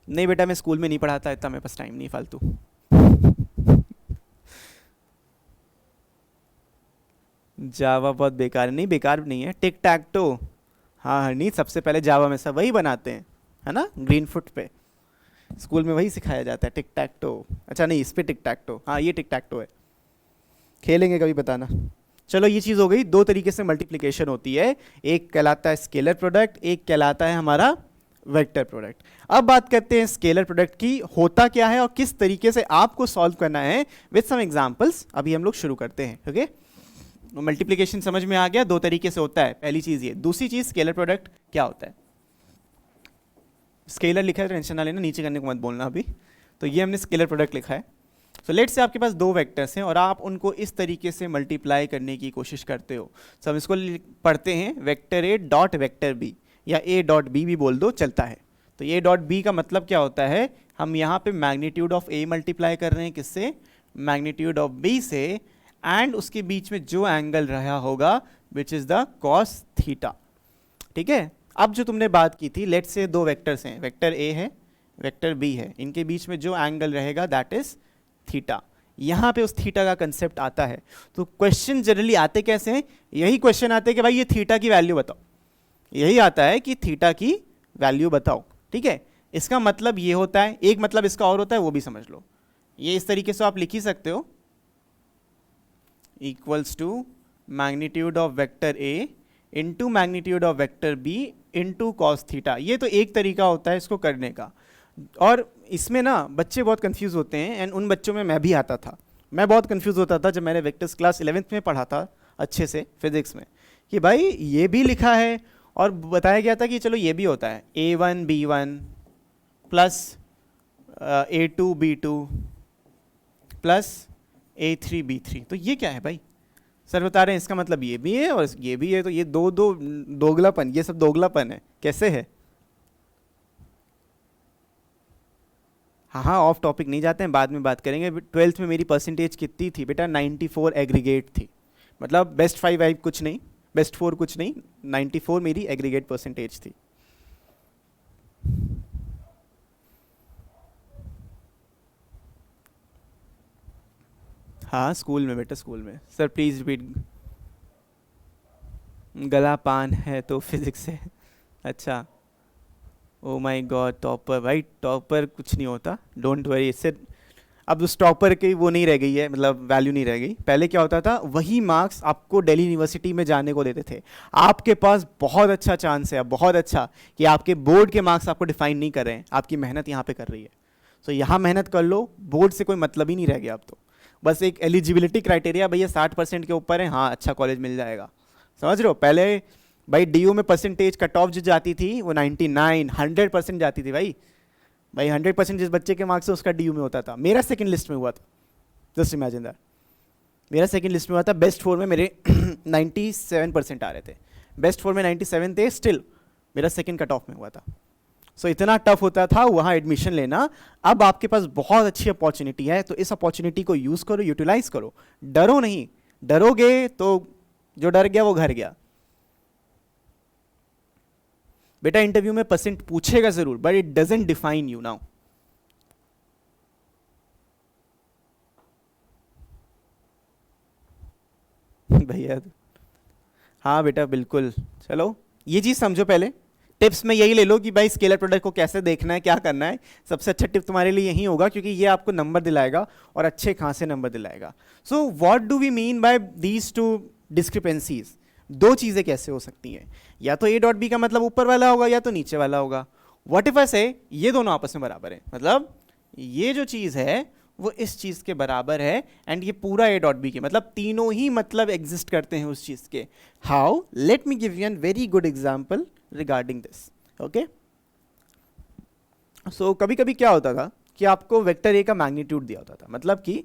नहीं बेटा मैं स्कूल में नहीं पढ़ाता, इतना मेरे पास टाइम नहीं फालतू। जावा बहुत बेकार है। नहीं बेकार नहीं है, टिक टैक टो, हाँ नहीं, सबसे पहले जावा में सब वही बनाते हैं, है ना, ग्रीन फुट पे स्कूल में वही सिखाया जाता है, टिक टैक टो। अच्छा नहीं, इस पे टिक टैक टो, हाँ ये टिक टैक टो है, खेलेंगे कभी, बताना। चलो ये चीज़ हो गई, दो तरीके से मल्टीप्लिकेशन होती है, एक कहलाता है स्केलर प्रोडक्ट, एक कहलाता है हमारा वेक्टर प्रोडक्ट। अब बात करते हैं स्केलर प्रोडक्ट की, होता क्या है और किस तरीके से आपको सॉल्व करना है विद सम एग्जांपल्स। अभी हम लोग शुरू करते हैं। ओके, मल्टीप्लिकेशन समझ में आ गया, दो तरीके से होता है, पहली चीज़ ये। दूसरी चीज़ स्केलर प्रोडक्ट क्या होता है। स्केलर लिखा है, टेंशन ना लेना, नीचे करने को मत बोलना अभी। तो ये हमने स्केलर प्रोडक्ट लिखा है। सो लेट्स से आपके पास दो वेक्टर्स हैं और आप उनको इस तरीके से मल्टीप्लाई करने की कोशिश करते हो। सो हम इसको पढ़ते हैं vector A dot vector B, या ए डॉट बी भी बोल दो, चलता है। तो ए डॉट बी का मतलब क्या होता है, हम यहाँ पे मैग्नीट्यूड ऑफ ए मल्टीप्लाई कर रहे हैं, किससे, मैग्नीट्यूड ऑफ बी से, एंड उसके बीच में जो एंगल रहा होगा which is the cos theta. ठीक है, अब जो तुमने बात की थी, लेट्स से दो वेक्टर्स हैं, वेक्टर ए है, वेक्टर बी है, इनके बीच में जो एंगल रहेगा दैट इज थीटा। यहाँ पे उस थीटा का कंसेप्ट आता है। तो क्वेश्चन जनरली आते कैसे हैं, यही क्वेश्चन आते हैं कि भाई ये थीटा की वैल्यू बताओ, यही आता है कि थीटा की वैल्यू बताओ। ठीक है, इसका मतलब ये होता है, एक मतलब इसका और होता है वो भी समझ लो। ये इस तरीके से आप लिख ही सकते हो, equals to magnitude of vector A into magnitude of vector B into cos theta. ये तो एक तरीका होता है इसको करने का, और इसमें ना बच्चे बहुत कंफ्यूज होते हैं, एंड उन बच्चों में मैं भी आता था। मैं बहुत कंफ्यूज होता था जब मैंने वेक्टर्स क्लास 11th में पढ़ा था अच्छे से फिजिक्स में, कि भाई ये भी लिखा है और बताया गया था कि चलो ये भी होता है a1 b1 plus a2 b2 plus a3 b3, तो ये क्या है भाई? सर बता रहे हैं इसका मतलब ये भी है और ये भी है, तो ये दोगलापन, ये सब दोगलापन है, कैसे है? हाँ हाँ, ऑफ टॉपिक नहीं जाते हैं, बाद में बात करेंगे। 12th में मेरी परसेंटेज कितनी थी बेटा? 94 एग्रीगेट थी, मतलब बेस्ट 5 आई कुछ नहीं, बेस्ट 4 कुछ नहीं, 94 मेरी एग्रीगेट परसेंटेज थी। हाँ स्कूल में बेटा, स्कूल में। Sir please repeat. गला पान है तो फिजिक्स है, अच्छा। ओ माय गॉड, टॉपर भाई, टॉपर कुछ नहीं होता, डोंट वरी। इससे अब उस टॉपर की वो नहीं रह गई है, मतलब वैल्यू नहीं रह गई। पहले क्या होता था, वही मार्क्स आपको दिल्ली यूनिवर्सिटी में जाने को देते थे। आपके पास बहुत अच्छा चांस है, बहुत अच्छा, कि आपके बोर्ड के मार्क्स आपको डिफाइन नहीं कर रहे हैं, आपकी मेहनत यहाँ पे कर रही है। सो यहाँ मेहनत कर लो, बोर्ड से कोई मतलब ही नहीं रह गया अब तो। बस एक एलिजिबिलिटी क्राइटेरिया, भैया 60% के ऊपर है, हाँ अच्छा कॉलेज मिल जाएगा। समझ रहे हो? पहले भाई डीयू में परसेंटेज कट ऑफ जो जाती थी वो 99 100% जाती थी भाई। 100% जिस बच्चे के मार्क्स से उसका डीयू में होता था। मेरा सेकंड लिस्ट में हुआ था, जस्ट इमेजिन दैट। मेरा सेकंड लिस्ट में हुआ था, बेस्ट 4 में मेरे 97% आ रहे थे, बेस्ट 4 में 97 थे, स्टिल मेरा सेकंड कट ऑफ में हुआ था। सो इतना टफ होता था वहाँ एडमिशन लेना। अब आपके पास बहुत अच्छी अपॉर्चुनिटी है, तो इस अपॉर्चुनिटी को यूज़ करो, यूटिलाइज करो, डरो नहीं। डरोगे तो जो डर गया वो घर गया। बेटा इंटरव्यू में परसेंट पूछेगा जरूर, but it doesn't define you now. भैया हाँ बेटा बिल्कुल। चलो ये चीज समझो पहले, टिप्स में यही ले लो कि भाई स्केलर प्रोडक्ट को कैसे देखना है, क्या करना है। सबसे अच्छा टिप तुम्हारे लिए यही होगा, क्योंकि ये आपको नंबर दिलाएगा और अच्छे खासे नंबर दिलाएगा। So what do we mean by these two discrepancies? दो चीजें कैसे हो सकती हैं, या तो ए डॉट बी का मतलब ऊपर वाला होगा या तो नीचे वाला होगा। व्हाट इफ आई से ये दोनों आपस में बराबर है, मतलब ये जो चीज है वो इस चीज के बराबर है, एंड ये पूरा ए डॉट बी के, मतलब तीनों ही मतलब एग्जिस्ट करते हैं उस चीज के। How? Let me give you an very good example regarding this. Okay, so कभी कभी क्या होता था कि आपको वेक्टर ए का मैग्नीट्यूड दिया होता था, मतलब कि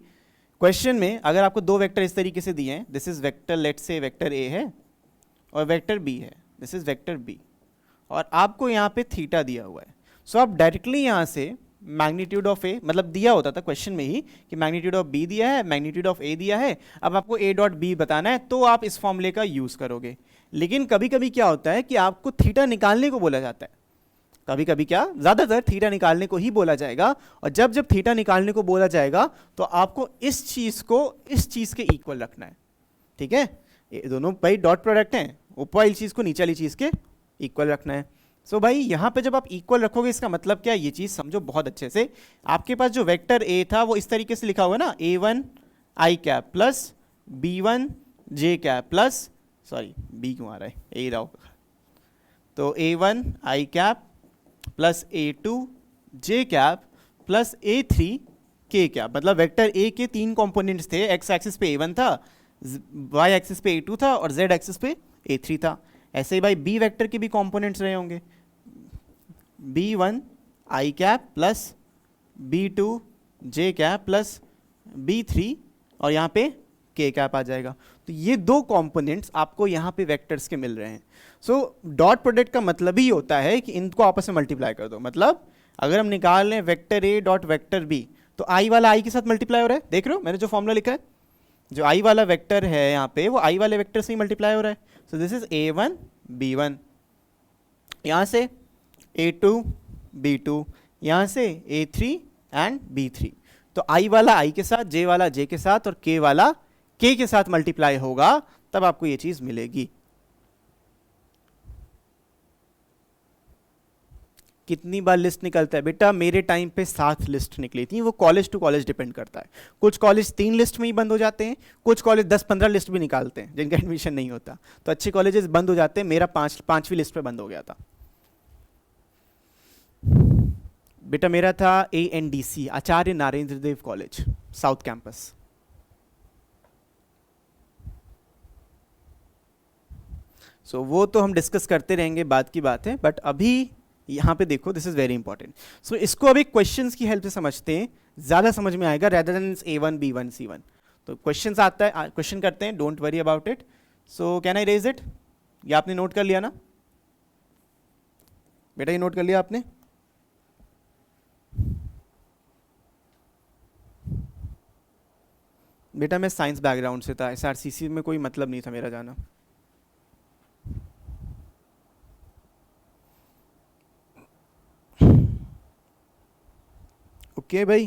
क्वेश्चन में अगर आपको दो वेक्टर इस तरीके से दिए हैं, this is vector, let's say vector A है और वेक्टर बी है, दिस इज वेक्टर बी, और आपको यहाँ पे थीटा दिया हुआ है। सो आप डायरेक्टली यहाँ से मैग्नीट्यूड ऑफ ए, मतलब दिया होता था क्वेश्चन में ही कि मैग्नीट्यूड ऑफ बी दिया है, मैग्नीट्यूड ऑफ ए दिया है, अब आपको ए डॉट बी बताना है, तो आप इस फॉर्मूले का यूज करोगे। लेकिन कभी कभी क्या होता है कि आपको थीटा निकालने को बोला जाता है, कभी कभी क्या, ज्यादातर थीटा निकालने को ही बोला जाएगा, और जब जब थीटा निकालने को बोला जाएगा तो आपको इस चीज को इस चीज के इक्वल रखना है। ठीक है, ये दोनों भाई डॉट प्रोडक्ट हैं, ऊपर वाली चीज को नीचे वाली चीज के इक्वल रखना है। सो भाई यहाँ पे जब आप इक्वल रखोगे, इसका मतलब क्या, ये चीज समझो बहुत अच्छे से। आपके पास जो वेक्टर ए था वो इस तरीके से लिखा हुआ ना, a1 i cap plus b1 j cap plus, sorry b क्यों आ रहा है, ए रहा होगा, तो a1 i cap plus a2 j cap plus a3 k cap, मतलब वेक्टर a के तीन कंपोनेंट्स थे। x एक्सिस पे a1 था, y एक्सिस पे a2 था और z एक्सिस पे a3 था। ऐसे ही भाई b वेक्टर के भी कंपोनेंट्स रहे होंगे, b1 i cap plus b2 j cap plus b3 और यहाँ पे k कैप आ जाएगा। तो ये दो कंपोनेंट्स आपको यहाँ पे वेक्टर्स के मिल रहे हैं। सो डॉट प्रोडक्ट का मतलब ही होता है कि इनको आपस में मल्टीप्लाई कर दो। मतलब अगर हम निकाल लें vector a dot vector b, तो i वाला i के साथ मल्टीप्लाई हो रहा है। देख रहे हो मैंने जो फॉर्मूला लिखा है, जो i वाला वेक्टर है यहाँ पे वो i वाले वेक्टर से ही मल्टीप्लाई हो रहा है। सो दिस इज a1 b1, यहाँ से a2 b2, यहाँ से a3 एंड b3। तो i वाला i के साथ, j वाला j के साथ और k वाला k के साथ मल्टीप्लाई होगा, तब आपको ये चीज मिलेगी। कितनी बार लिस्ट निकलता है बेटा? मेरे टाइम पे 7 लिस्ट निकली थी। वो कॉलेज टू कॉलेज डिपेंड करता है। कुछ कॉलेज 3 लिस्ट में ही बंद हो जाते हैं, कुछ कॉलेज 10-15 लिस्ट भी निकालते हैं जिनका एडमिशन नहीं होता। तो अच्छे कॉलेजेस बंद हो जाते हैं। मेरा 5वीं लिस्ट पे बंद हो गया था बेटा। मेरा था ANDC, आचार्य नारेंद्र देव कॉलेज, साउथ कैंपस। सो वो तो हम डिस्कस करते रहेंगे, बात की बात है। बट अभी यहाँ पे देखो, दिस इज वेरी इंपॉर्टेंट। सो इसको अभी क्वेश्चंस की हेल्प से समझते हैं, ज़्यादा समझ में आएगा rather than A1 B1 C1। तो क्वेश्चंस आता है, क्वेश्चन करते हैं, don't worry about it. So can I raise it? ये आपने नोट कर लिया ना बेटा? ये नोट कर लिया आपने? बेटा मैं साइंस बैकग्राउंड से था, SRCC में कोई मतलब नहीं था मेरा जाना। ओके भाई,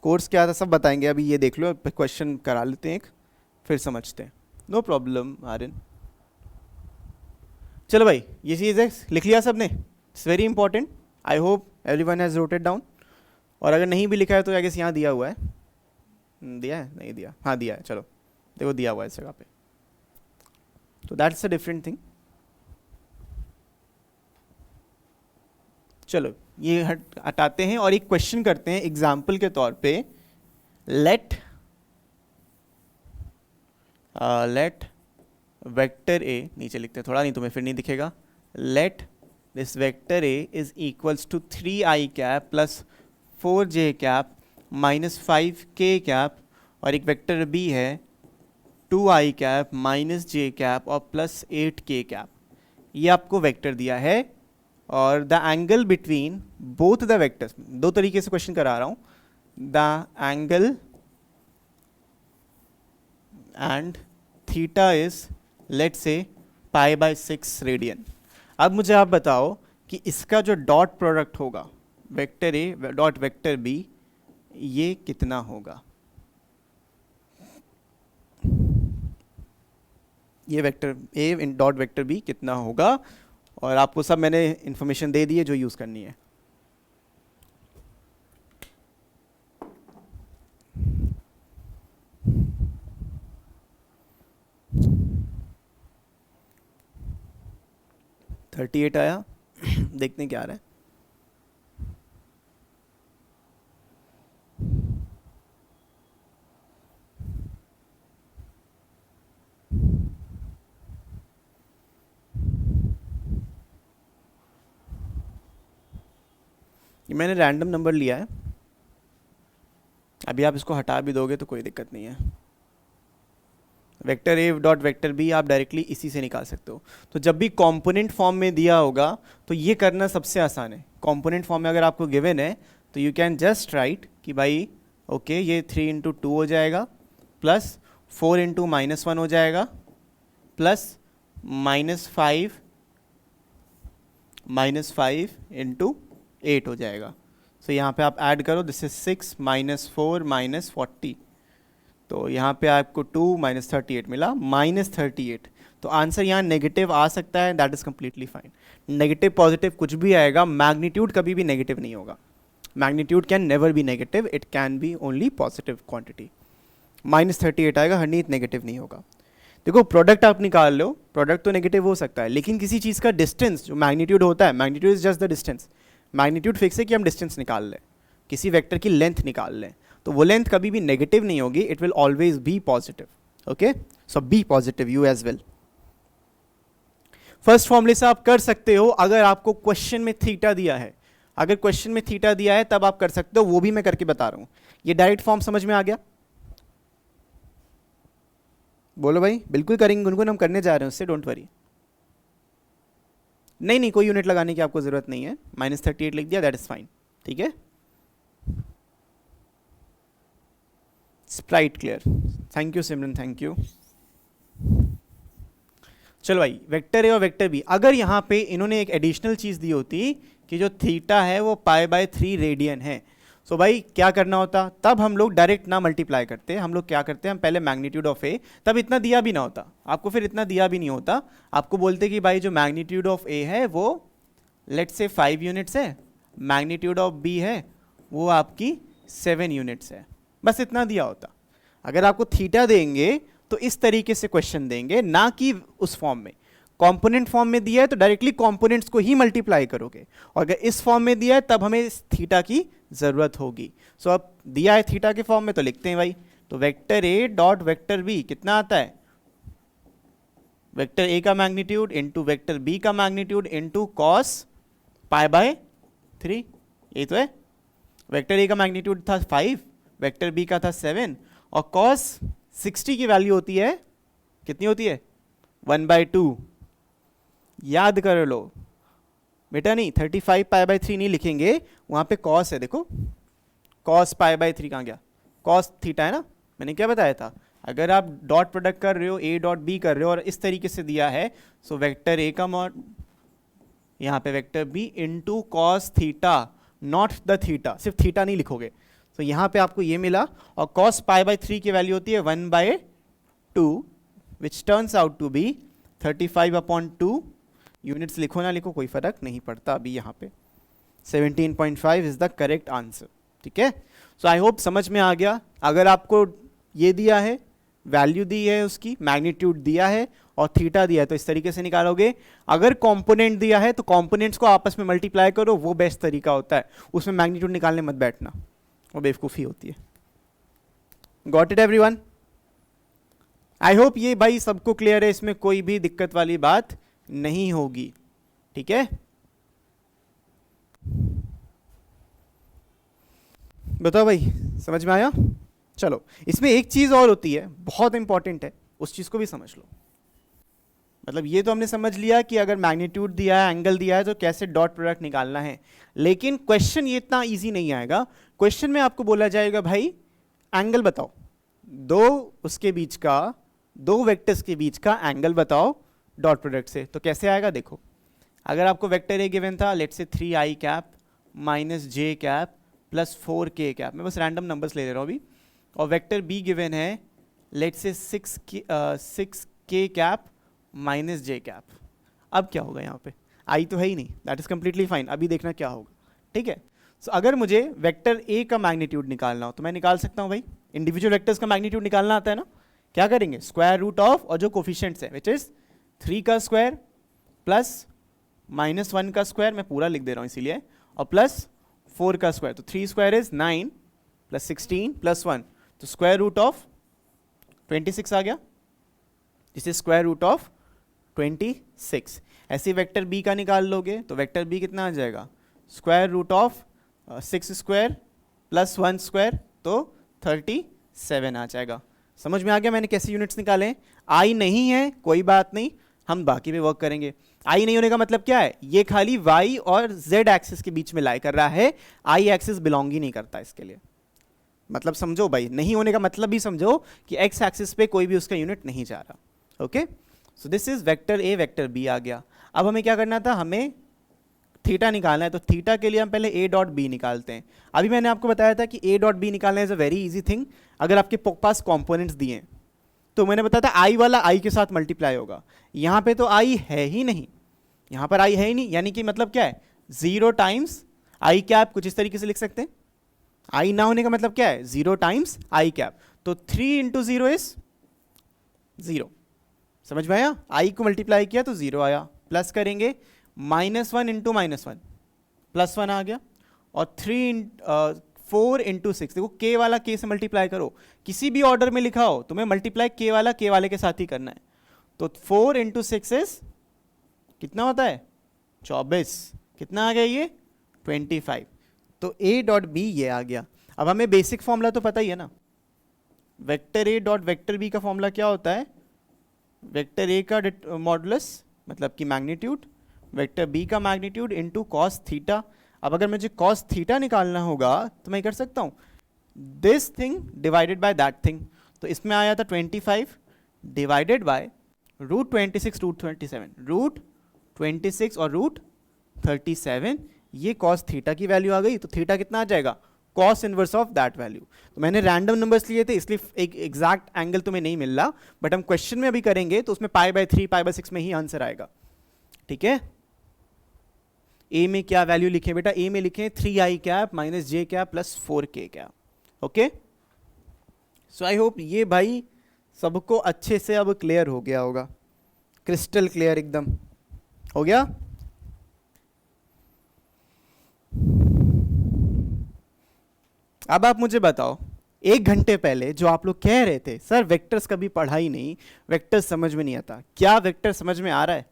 कोर्स क्या था सब बताएंगे। अभी ये देख लो, क्वेश्चन करा लेते हैं एक, फिर समझते हैं। No problem Aryan. चलो भाई, ये चीज़ है, लिख लिया सबने? It's very important. I hope everyone has noted down. और अगर नहीं भी लिखा है तो आई गेस यहाँ दिया हुआ है। दिया है? नहीं दिया? हाँ दिया है। चलो देखो, दिया हुआ है इस जगह पे। तो दैट्स अ डिफरेंट थिंग। चलो ये हटाते हैं और एक क्वेश्चन करते हैं एग्जाम्पल के तौर पे। लेट वेक्टर ए, नीचे लिखते हैं थोड़ा, नहीं तुम्हें फिर नहीं दिखेगा। Let this vector A is equals to 3i cap plus 4j cap minus 5k cap, और एक वेक्टर बी है 2i cap minus j cap और प्लस 8k कैप। ये आपको वेक्टर दिया है, और the angle between both the vectors, दो तरीके से क्वेश्चन करा रहा हूं। The angle and theta is let's say π/6 radian. अब मुझे आप बताओ कि इसका जो डॉट प्रोडक्ट होगा vector A dot vector B, ये कितना होगा? ये वेक्टर ए इन डॉट वेक्टर बी कितना होगा? और आपको सब मैंने इंफॉर्मेशन दे दी है जो यूज करनी है। $38 आया। देखते हैं क्या आ रहा है। ये मैंने रैंडम नंबर लिया है, अभी आप इसको हटा भी दोगे तो कोई दिक्कत नहीं है। Vector A dot vector B आप डायरेक्टली इसी से निकाल सकते हो। तो जब भी कंपोनेंट फॉर्म में दिया होगा तो ये करना सबसे आसान है। कंपोनेंट फॉर्म में अगर आपको गिवन है तो यू कैन जस्ट राइट कि भाई ओके ये 3 × 2 हो जाएगा, प्लस 4 × -1 हो जाएगा, प्लस -5 × 8 हो जाएगा। सो यहाँ पे आप ऐड करो, दिस इज 6 -4 -40, तो यहाँ पे आपको 2 - 38 मिला, -38। तो आंसर यहाँ नेगेटिव आ सकता है, that is completely fine. Negative positive कुछ भी आएगा, मैग्नीट्यूड कभी भी नेगेटिव नहीं होगा। Magnitude can never be negative, it can be only positive quantity. -38 आएगा, हरनीत नेगेटिव नहीं होगा। देखो प्रोडक्ट आप निकाल लो, प्रोडक्ट तो नेगेटिव हो सकता है, लेकिन किसी चीज़ का डिस्टेंस जो मैग्नीट्यूड होता है, magnitude is just the distance. Magnitude fix है कि हम डिस्टेंस निकाल लें, किसी वेक्टर की लेंथ निकाल लें, तो वो लेंथ कभी भी नेगेटिव नहीं होगी, it will always be positive. Okay, so be positive you as well. First फॉर्मूले से आप कर सकते हो अगर आपको क्वेश्चन में थीटा दिया है। अगर क्वेश्चन में थीटा दिया है तब आप कर सकते हो, वो भी मैं करके बता रहा हूं। ये डायरेक्ट फॉर्म समझ में आ गया? बोलो भाई, बिल्कुल करेंगे गुनगुन, हम करने जा रहे हैं उससे, डोंट वरी। नहीं कोई यूनिट लगाने की आपको जरूरत नहीं है, -38 लिख दिया, दैट इज फाइन। ठीक है, Sprite clear, thank you Simran, thank you. चलो भाई, वेक्टर ए और वेक्टर बी, अगर यहाँ पे इन्होंने एक एडिशनल चीज़ दी होती कि जो थीटा है वो π/3 रेडियन है, सो भाई क्या करना होता, तब हम लोग डायरेक्ट ना मल्टीप्लाई करते, हम लोग क्या करते हैं, हम पहले मैग्नीट्यूड ऑफ ए, तब इतना दिया भी ना होता आपको, फिर इतना दिया भी नहीं होता, आपको बोलते कि भाई जो मैग्नीट्यूड ऑफ ए है वो लेट्स से 5 यूनिट्स है, मैग्नीट्यूड ऑफ बी है वो आपकी 7 यूनिट्स है, बस इतना दिया होता। अगर आपको थीटा देंगे तो इस तरीके से क्वेश्चन देंगे, ना कि उस फॉर्म में। कंपोनेंट फॉर्म में दिया है तो डायरेक्टली कंपोनेंट्स को ही मल्टीप्लाई करोगे, और अगर इस फॉर्म में दिया है तब हमें इस थीटा की जरूरत होगी। सो अब दिया है थीटा के फॉर्म में तो लिखते हैं भाई, तो vector A dot vector B कितना आता है, वेक्टर ए का मैग्नीट्यूड इंटू वेक्टर बी का magnitude into cos pi by 3, ये तो है। वेक्टर ए का मैग्नीट्यूड था 5, वेक्टर बी का था 7, और कॉस 60 की वैल्यू होती है, कितनी होती है 1/2। याद कर लो बेटा, नहीं 35 पाई बाय 3 नहीं लिखेंगे, वहां पे कॉस है, देखो कॉस पाई बाय 3 कहाँ गया, कॉस थीटा है ना, मैंने क्या बताया था। अगर आप डॉट प्रोडक्ट कर रहे हो, ए डॉट बी कर रहे हो और इस तरीके से दिया है, सो वेक्टर ए का मॉड यहाँ पे vector B into cos theta, not the theta, सिर्फ थीटा नहीं लिखोगे। तो यहाँ पे आपको ये मिला, और कॉस पाई बाय 3 की वैल्यू होती है 1/2, which turns out to be 35/2। Units लिखो ना लिखो कोई फर्क नहीं पड़ता अभी यहाँ पे। 17.5 इज द करेक्ट आंसर, ठीक है। सो आई होप समझ में आ गया। अगर आपको ये दिया है, वैल्यू दी है उसकी, मैग्नीट्यूड दिया है और थीटा दिया है, तो इस तरीके से निकालोगे। अगर कंपोनेंट दिया है तो कंपोनेंट्स को आपस में मल्टीप्लाई करो, वो बेस्ट तरीका होता है, उसमें मैग्नीट्यूड निकालने मत बैठना, वो बेवकूफ़ी होती है। Got it everyone? I hope ये भाई सबको क्लियर है, इसमें कोई भी दिक्कत वाली बात नहीं होगी, ठीक है। बताओ भाई, समझ में आया? चलो, इसमें एक चीज और होती है, बहुत इंपॉर्टेंट है, उस चीज को भी समझ लो। मतलब ये तो हमने समझ लिया कि अगर मैग्नीट्यूड दिया है, एंगल दिया है, तो कैसे डॉट प्रोडक्ट निकालना है, लेकिन क्वेश्चन ये इतना इजी नहीं आएगा। क्वेश्चन में आपको बोला जाएगा भाई एंगल बताओ, उसके बीच का, दो वेक्टर्स के बीच का एंगल बताओ डॉट प्रोडक्ट से। तो कैसे आएगा देखो, अगर आपको वेक्टर ए गिवन था, let's say 3i cap minus J cap plus 4k cap, मैं बस रैंडम नंबर्स ले रहा हूँ अभी, और वेक्टर बी गिवन है let's say 6k cap minus J cap. अब क्या होगा यहाँ पे, आई तो है ही नहीं, दैट इज कंप्लीटली फाइन, अभी देखना क्या होगा, ठीक है। सो अगर मुझे वेक्टर ए का मैग्नीट्यूड निकालना हो तो मैं निकाल सकता हूँ भाई, इंडिविजुअल वेक्टर्स का मैग्नीट्यूड निकालना आता है ना। क्या करेंगे, स्क्वायर रूट ऑफ, और जो कोफिशिएंट्स है विच इज 3 का स्क्वायर प्लस -1 का स्क्वायर, मैं पूरा लिख दे रहा हूँ इसीलिए, और प्लस 4 का स्क्वायर, तो 3 स्क्वायर इज 9 प्लस 16 प्लस 1, तो स्क्वायर रूट ऑफ 26 आ गया, this is square root of 26। ऐसे वेक्टर बी का निकाल लोगे तो वेक्टर बी कितना आ जाएगा, square root of 6 square plus 1 square, तो 37 आ जाएगा। समझ में आ गया मैंने कैसे यूनिट्स निकाले? आई नहीं है कोई बात नहीं, हम बाकी पे वर्क करेंगे। आई नहीं होने का मतलब क्या है, ये खाली वाई और जेड एक्सिस के बीच में लाई कर रहा है, आई एक्सिस बिलोंग ही नहीं करता इसके लिए। मतलब समझो भाई, नहीं होने का मतलब भी समझो कि एक्स एक्सिस पे कोई भी उसका यूनिट नहीं जा रहा। Okay, so this is vector A vector B आ गया। अब हमें क्या करना था, हमें थीटा निकालना है, तो थीटा के लिए हम पहले ए डॉट बी निकालते हैं। अभी मैंने आपको बताया था कि ए डॉट बी निकालना is a very easy thing. अगर आपके पास कॉम्पोनेंट्स दिए हैं तो मैंने बताया था आई वाला आई के साथ मल्टीप्लाई होगा, यहाँ पे तो आई है ही नहीं, यहाँ पर आई है ही नहीं, यानी कि मतलब क्या है, 0 टाइम्स आई कैप, कुछ इस तरीके से लिख सकते हैं। आई ना होने का मतलब क्या है, 0 टाइम्स आई कैप, तो 3 इंटू 0 इज 0। समझ में आया? आई को मल्टीप्लाई किया तो 0 आया, प्लस करेंगे -1 इंटू -1 +1 आ गया, और 4 इंटू 6, देखो के वाला के से मल्टीप्लाई करो, किसी भी ऑर्डर में लिखा हो तुम्हें मल्टीप्लाई के वाला के वाले के साथ ही करना है। तो 4 इंटू 6 इज कितना होता है, 24। कितना आ गया ये, 25। तो ए डॉट बी ये आ गया। अब हमें बेसिक फॉर्मूला तो पता ही है ना, vector A dot vector B का फॉर्मूला क्या होता है, वेक्टर ए का मॉडुलस मतलब कि मैग्नीट्यूड, वेक्टर बी का मैग्नीट्यूड इंटू कॉस थीटा। अब अगर मुझे कॉस थीटा निकालना होगा तो मैं कर सकता हूँ this thing divided by that thing. तो इसमें आया था 25 डिवाइडेड बाय √26 √27 और √37, ये कॉस थीटा की वैल्यू आ गई। तो थीटा कितना आ जाएगा, cos inverse of that value. तो मैंने रैंडम नंबर्स लिए थे इसलिए एक एग्जैक्ट एंगल तुम्हें नहीं मिल रहा, बट हम क्वेश्चन में अभी करेंगे तो उसमें π/3 π/6 में ही आंसर आएगा, ठीक है। ए में क्या वैल्यू लिखें बेटा, ए में लिखें 3i cap minus J cap plus 4k cap. Okay, so I hope ये भाई सबको अच्छे से अब क्लियर हो गया होगा, क्रिस्टल क्लियर एकदम हो गया। अब आप मुझे बताओ, 1 घंटे पहले जो आप लोग कह रहे थे सर वेक्टर्स कभी पढ़ा ही नहीं, वेक्टर्स समझ में नहीं आता, क्या वेक्टर समझ में आ रहा है?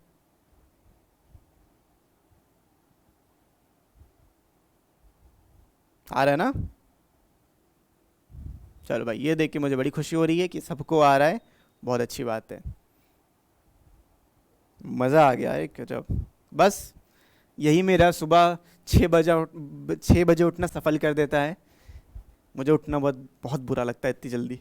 आ रहा है ना? चलो भाई, ये देख के मुझे बड़ी खुशी हो रही है कि सबको आ रहा है, बहुत अच्छी बात है, मज़ा आ गया है जब। बस यही मेरा सुबह 6 बजे उठना सफल कर देता है। मुझे उठना बहुत बहुत बुरा लगता है इतनी जल्दी,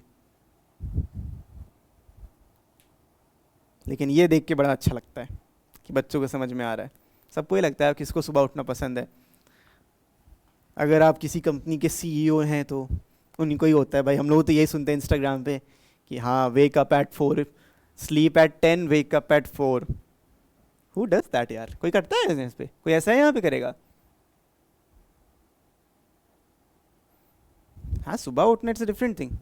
लेकिन ये देख के बड़ा अच्छा लगता है कि बच्चों को समझ में आ रहा है। सबको ये लगता है किसको सुबह उठना पसंद है। अगर आप किसी कंपनी के सीईओ हैं तो उन्हीं को ही होता है भाई। हम लोग तो यही सुनते हैं इंस्टाग्राम पे कि हाँ wake up at 4, sleep at 10, wake up at 4। Who does that यार? कोई करता है बिजनेस पे? कोई ऐसा है यहाँ पे करेगा? हाँ, सुबह उठना इट्स अ डिफरेंट थिंग।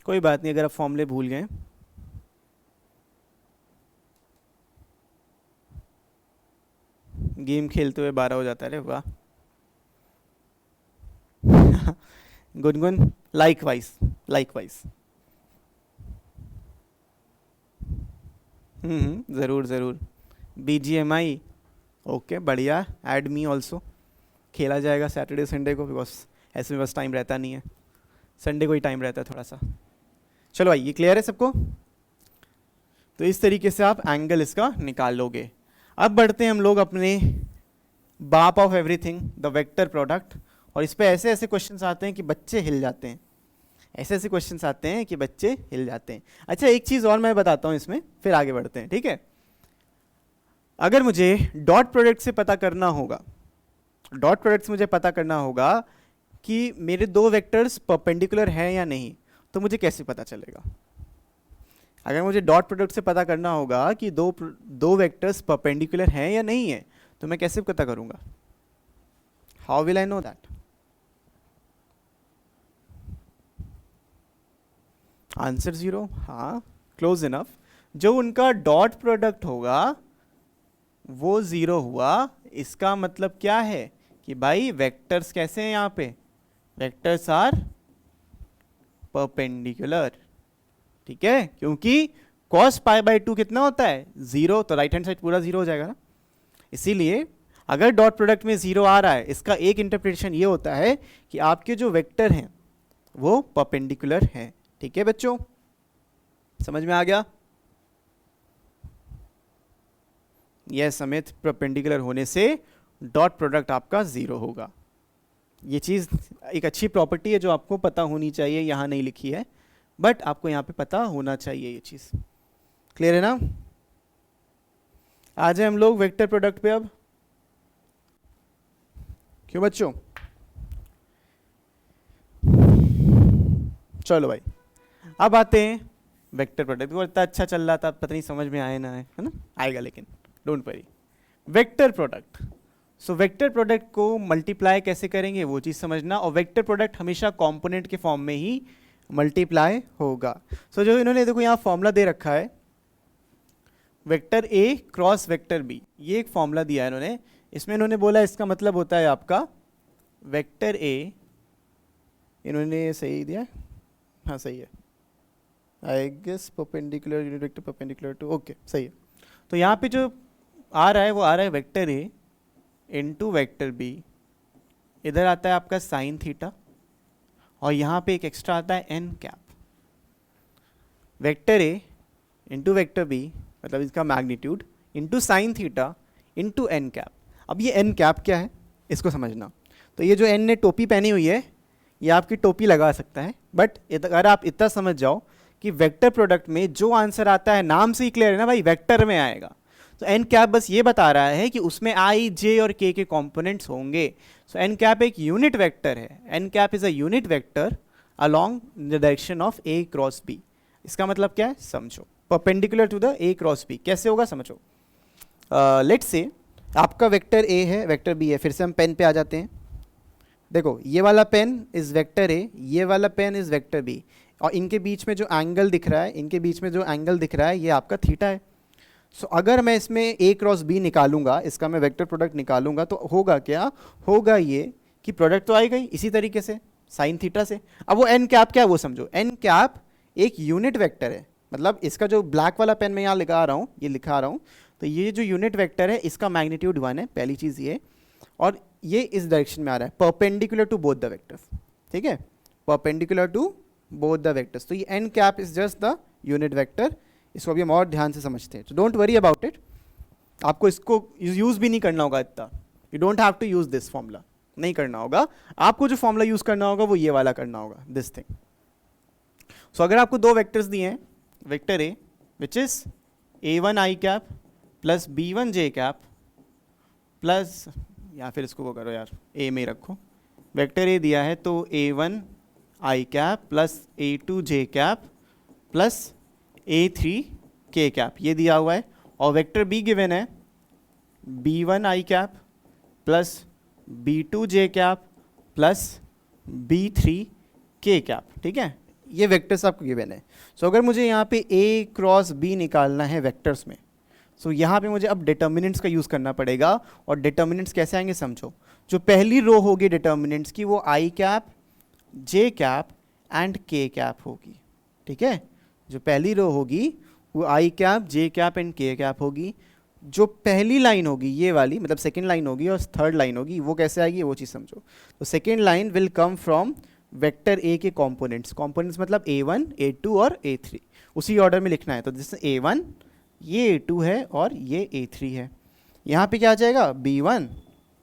कोई बात नहीं, अगर आप फॉर्मूले भूल गए। गेम खेलते हुए 12 हो जाता है, अरे वाह। Gungun likewise, likewise. ज़रूर ज़रूर। BGMI, ओके बढ़िया। Add me also. खेला जाएगा सैटरडे संडे को, बिकॉज ऐसे में बस टाइम रहता नहीं है, संडे को ही टाइम रहता है थोड़ा सा। चलो भाई, ये क्लियर है सबको? तो इस तरीके से आप एंगल इसका निकाल लोगे। अब बढ़ते हैं हम लोग अपने बाप of everything, the vector product. और इस पे ऐसे ऐसे क्वेश्चंस आते हैं कि बच्चे हिल जाते हैं, ऐसे ऐसे क्वेश्चंस आते हैं कि बच्चे हिल जाते हैं। अच्छा, एक चीज़ और मैं बताता हूँ इसमें, फिर आगे बढ़ते हैं, ठीक है? अगर मुझे डॉट प्रोडक्ट से पता करना होगा, डॉट प्रोडक्ट से मुझे पता करना होगा कि मेरे दो वेक्टर्स परपेंडिकुलर हैं या नहीं, तो मुझे कैसे पता चलेगा? अगर मुझे डॉट प्रोडक्ट से पता करना होगा कि दो वेक्टर्स परपेंडिकुलर हैं या नहीं है, तो मैं कैसे पता करूंगा? How will I know that? Answer 0। हाँ, क्लोज इनफ। जो उनका डॉट प्रोडक्ट होगा वो 0 हुआ, इसका मतलब क्या है कि भाई वेक्टर्स कैसे हैं यहाँ पे? वेक्टर्स आर परपेंडिकुलर, ठीक है? क्योंकि cos π/2 कितना होता है? 0, तो राइट हैंड साइड पूरा 0 हो जाएगा ना। इसीलिए अगर डॉट प्रोडक्ट में 0 आ रहा है, इसका एक इंटरप्रिटेशन ये होता है कि आपके जो वेक्टर हैं वो परपेंडिकुलर हैं। ठीक है बच्चों, समझ में आ गया? यह समेत परपेंडिकुलर होने से डॉट प्रोडक्ट आपका 0 होगा। ये चीज़ एक अच्छी प्रॉपर्टी है जो आपको पता होनी चाहिए, यहाँ नहीं लिखी है बट आपको यहाँ पे पता होना चाहिए ये चीज़। क्लियर है ना? आ जाए हम लोग वेक्टर प्रोडक्ट पे अब। क्यों बच्चों? चलो भाई, अब आते हैं वेक्टर प्रोडक्ट। वो इतना अच्छा चल रहा था, पता नहीं समझ में आए ना आए, है ना? आएगा लेकिन, don't worry. Vector product, so vector product को मल्टीप्लाई कैसे करेंगे वो चीज़ समझना, और वेक्टर प्रोडक्ट हमेशा कंपोनेंट के फॉर्म में ही मल्टीप्लाई होगा। सो जो इन्होंने देखो यहाँ फॉर्मूला दे रखा है, vector A cross vector B, ये एक फॉर्मूला दिया है इन्होंने। इसमें इन्होंने बोला इसका मतलब होता है आपका वेक्टर ए, इन्होंने सही दिया? हाँ सही है, I guess perpendicular unit vector perpendicular to, okay सही है। तो यहाँ पे जो आ रहा है वो आ रहा है vector A into vector B, इधर आता है आपका साइन थीटा, और यहाँ पे एक एक्स्ट्रा आता है N cap. Vector A into vector B मतलब इसका magnitude into sine theta into N cap. अब ये एन कैप क्या है इसको समझना। तो ये जो एन ने टोपी पहनी हुई है, ये आपकी टोपी लगा सकता है, बट अगर आप इतना समझ जाओ कि वेक्टर प्रोडक्ट में जो आंसर आता है, नाम से ही क्लियर है ना भाई, वेक्टर में आएगा। तो एन कैप बस ये बता रहा है कि उसमें आई, जे और के कंपोनेंट्स होंगे। सो एन कैप एक यूनिट वेक्टर है। N cap is a unit vector along the direction of A cross B. इसका मतलब क्या है समझो। Perpendicular to the A cross B. कैसे होगा समझो, लेट्स से आपका वेक्टर ए है, वेक्टर बी है, फिर से हम पेन पे आ जाते हैं। देखो ये वाला पेन इज वेक्टर ए, ये वाला पेन इज वेक्टर बी, और इनके बीच में जो एंगल दिख रहा है, इनके बीच में जो एंगल दिख रहा है ये आपका थीटा है। सो अगर मैं इसमें ए क्रॉस बी निकालूंगा, इसका मैं वेक्टर प्रोडक्ट निकालूंगा, तो होगा क्या, होगा ये कि प्रोडक्ट तो आएगा ही इसी तरीके से साइन थीटा से। अब वो एन कैप क्या है वो समझो, एन कैप एक यूनिट वेक्टर है, मतलब इसका जो ब्लैक वाला पेन मैं यहाँ लिखा रहा हूँ, ये लिखा रहा हूँ, तो ये जो यूनिट वेक्टर है इसका मैग्नीट्यूड 1 है, पहली चीज़ ये, और ये इस डायरेक्शन में आ रहा है perpendicular to both the vectors, ठीक है, perpendicular to both the vectors. तो ये N cap is just the unit vector, इसको अभी हम और ध्यान से समझते हैं, तो डोंट वरी अबाउट इट, आपको इसको यूज़ भी नहीं करना होगा इतना, you don't have to use this formula, नहीं करना होगा आपको, जो फॉर्मूला यूज़ करना होगा वो ये वाला करना होगा, दिस थिंग। सो अगर आपको दो वेक्टर्स दिए हैं, vector A which is a1 i cap plus b1 j cap plus, या फिर इसको वो करो यार ए में ही रखो, वेक्टर ए दिया है तो a1 i cap plus a2 j cap plus a3 k cap, ये दिया हुआ है, और वेक्टर बी गिवन है b1 i cap plus b2 j cap plus b3 k cap, ठीक है, ये वेक्टर्स आपको गिवन है। सो अगर मुझे यहाँ पे a क्रॉस b निकालना है वेक्टर्स में, सो यहाँ पे मुझे अब डिटर्मिनेंट्स का यूज़ करना पड़ेगा, और डिटर्मिनेंट्स कैसे आएंगे समझो, जो पहली रो होगी डिटर्मिनेंट्स की वो i cap j cap and k cap होगी, ठीक है, जो पहली रो होगी वो i cap j cap and k cap होगी। जो पहली लाइन होगी ये वाली, मतलब सेकेंड लाइन होगी, और थर्ड लाइन होगी, वो कैसे आएगी वो चीज़ समझो। तो second line will come from vector A के कॉम्पोनेंट्स, कॉम्पोनेंट्स मतलब a1 a2 और a3, उसी ऑर्डर में लिखना है। तो जैसे a1 ये a2 है और ये a3 है, यहाँ पे क्या आ जाएगा b1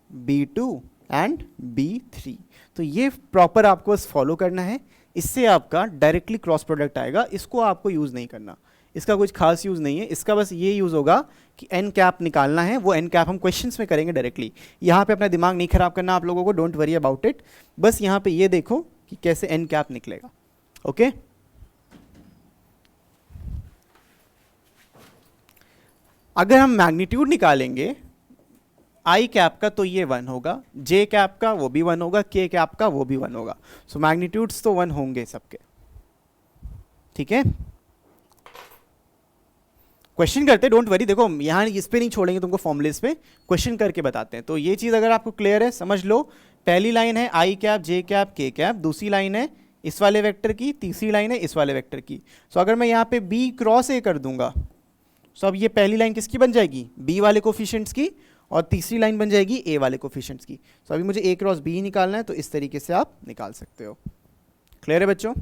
b2 एंड b3। तो ये प्रॉपर आपको बस फॉलो करना है, इससे आपका डायरेक्टली क्रॉस प्रोडक्ट आएगा, इसको आपको यूज़ नहीं करना, इसका कुछ खास यूज़ नहीं है, इसका बस ये यूज़ होगा कि एन कैप निकालना है, वो एन कैप हम क्वेश्चंस में करेंगे डायरेक्टली, यहाँ पे अपना दिमाग नहीं खराब करना आप लोगों को, डोंट वरी अबाउट इट, बस यहाँ पे ये देखो कि कैसे एन कैप निकलेगा, ओके। अगर हम मैग्नीट्यूड निकालेंगे आई कैप का तो ये 1 होगा, जे कैप का वो भी 1 होगा, के कैप का वो भी 1 होगा, सो मैग्नीट्यूड्स तो 1 होंगे सबके, ठीक है। क्वेश्चन करते, डोंट वरी, देखो यहाँ इस पे नहीं छोड़ेंगे तुमको, फॉर्मुलेस पे क्वेश्चन करके बताते हैं। तो ये चीज़ अगर आपको क्लियर है समझ लो, पहली लाइन है आई कैप जे कैप के कैप, दूसरी लाइन है इस वाले वेक्टर की, तीसरी लाइन है इस वाले वेक्टर की। सो अगर मैं यहाँ पे बी क्रॉस ए कर दूंगा, सो अब ये पहली लाइन किसकी बन जाएगी, बी वाले कोफिशिएंट्स की, और तीसरी लाइन बन जाएगी ए वाले कोफिशिएंट्स की। सो अभी मुझे ए क्रॉस बी निकालना है, तो इस तरीके से आप निकाल सकते हो। क्लियर है बच्चों?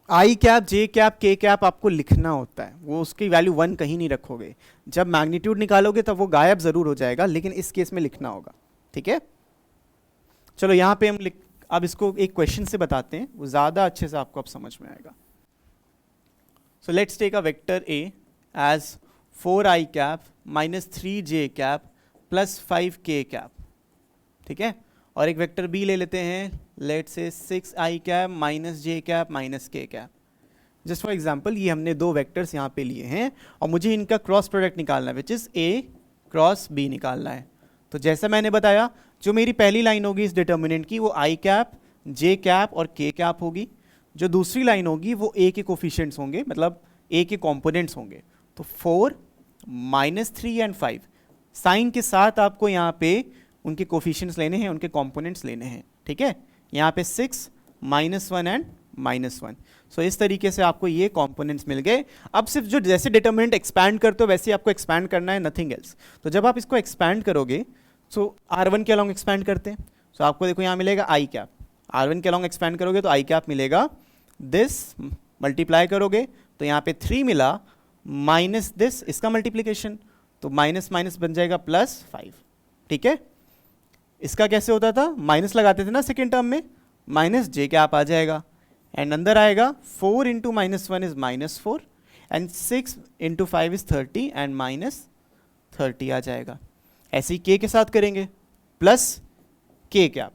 आई कैप जे कैप के कैप आपको लिखना होता है, वो उसकी वैल्यू 1 कहीं नहीं रखोगे, जब मैग्नीट्यूड निकालोगे तब वो गायब जरूर हो जाएगा, लेकिन इस केस में लिखना होगा, ठीक है। चलो यहाँ पे हम अब इसको एक क्वेश्चन से बताते हैं, वो ज़्यादा अच्छे से आपको अब समझ में आएगा। So let's take a vector A as 4i cap minus 3j cap plus 5k cap, ठीक है, और एक वेक्टर बी ले लेते हैं, let's say 6i cap minus j cap minus k cap. Just for example ये हमने दो वेक्टर्स यहाँ पे लिए हैं, और मुझे इनका क्रॉस प्रोडक्ट निकालना है, which is a cross b निकालना है। तो जैसा मैंने बताया, जो मेरी पहली लाइन होगी इस डिटर्मिनेंट की, वो i कैप j कैप और k कैप होगी। जो दूसरी लाइन होगी वो a के कोफिशिएंट्स होंगे, मतलब a के कॉम्पोनेंट्स होंगे। तो 4 माइनस 3 एंड 5 साइन के साथ आपको यहाँ पे उनके कोफिशिएंट्स लेने हैं, उनके कंपोनेंट्स लेने हैं, ठीक है। यहाँ पे 6 माइनस 1 एंड माइनस 1। सो इस तरीके से आपको ये कंपोनेंट्स मिल गए। अब सिर्फ जो जैसे डिटरमिनेंट एक्सपैंड करते हो वैसे ही आपको एक्सपैंड करना है, नथिंग एल्स। तो जब आप इसको एक्सपैंड करोगे, सो R1 के अलॉन्ग एक्सपैंड करते हैं, सो आपको देखो यहाँ मिलेगा आई कैप, R1 के अलॉन्ग एक्सपैंड करोगे तो आई कैप मिलेगा, दिस मल्टीप्लाई करोगे तो यहाँ पे 3 मिला, माइनस दिस इसका मल्टीप्लीकेशन, तो माइनस माइनस बन जाएगा प्लस 5, ठीक है। इसका कैसे होता था, माइनस लगाते थे ना सेकेंड टर्म में, माइनस जे कैप आ जाएगा, एंड अंदर आएगा 4 into minus 1 is minus 4 and 6 into 5 is 30 and minus 30 आ जाएगा। ऐसे ही के साथ करेंगे, प्लस के कैप।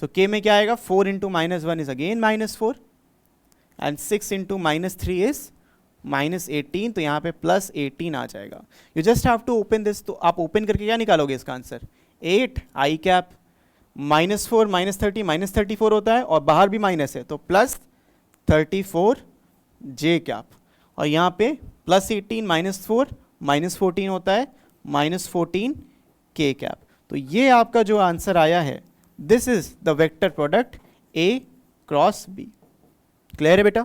सो k में क्या आएगा, 4 into minus one is again -4 and 6 into -3 is -18, तो यहाँ पे +18 आ जाएगा. You just have to open this. तो आप ओपन करके क्या निकालोगे इसका आंसर, 8 i कैप -4 -30 -34 होता है और बाहर भी माइनस है तो +34 j कैप, और यहाँ पे +18 -4 -14 होता है -14 k कैप. तो ये आपका जो आंसर आया है, this is the vector product A cross B. Clear है बेटा?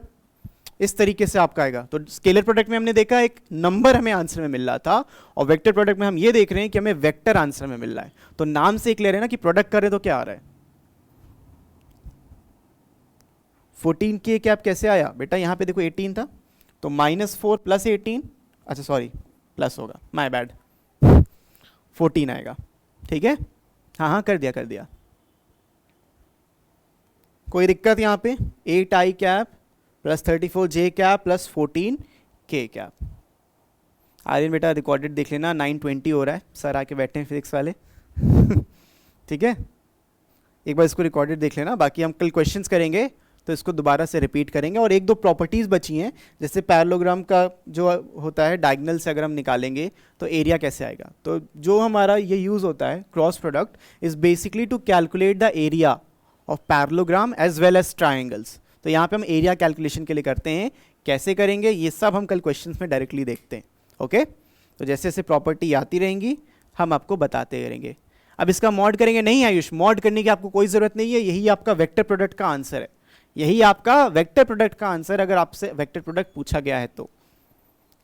इस तरीके से आपका आएगा. तो स्केलर प्रोडक्ट में हमने देखा एक नंबर हमें आंसर में मिल रहा था, और वेक्टर प्रोडक्ट में हम ये देख रहे हैं कि हमें वेक्टर आंसर में मिल रहा है. तो नाम से क्लियर है ना कि प्रोडक्ट कर रहे तो क्या आ रहा है. 14 के कैप कैसे आया बेटा, यहां पे देखो 18 था तो -4 + 18, अच्छा सॉरी प्लस होगा, माय बैड, 14 आएगा. ठीक है, हाँ हाँ कर दिया. कोई दिक्कत यहाँ पे, 8 i cap +34 j cap +14 k cap. Aryan बेटा रिकॉर्डेड देख लेना, 9:20 हो रहा है, सर आके बैठे हैं फिजिक्स वाले. ठीक है, एक बार इसको रिकॉर्डेड देख लेना. बाकी हम कल क्वेश्चंस करेंगे तो इसको दोबारा से रिपीट करेंगे. और एक दो प्रॉपर्टीज़ बची हैं, जैसे पैरेललोग्राम का जो होता है डायगोनल से अगर हम निकालेंगे तो एरिया कैसे आएगा. तो जो हमारा ये यूज़ होता है cross product is basically to calculate the area of parallelogram as well as triangles. तो यहाँ पे हम एरिया कैलकुलेशन के लिए करते हैं. कैसे करेंगे ये सब हम कल क्वेश्चंस में डायरेक्टली देखते हैं. ओके, तो जैसे जैसे प्रॉपर्टी आती रहेंगी हम आपको बताते रहेंगे. अब इसका मॉड करेंगे नहीं आयुष, मॉड करने की आपको कोई ज़रूरत नहीं है. यही आपका वेक्टर प्रोडक्ट का आंसर है, यही आपका वेक्टर प्रोडक्ट का आंसर अगर आपसे वेक्टर प्रोडक्ट पूछा गया है तो.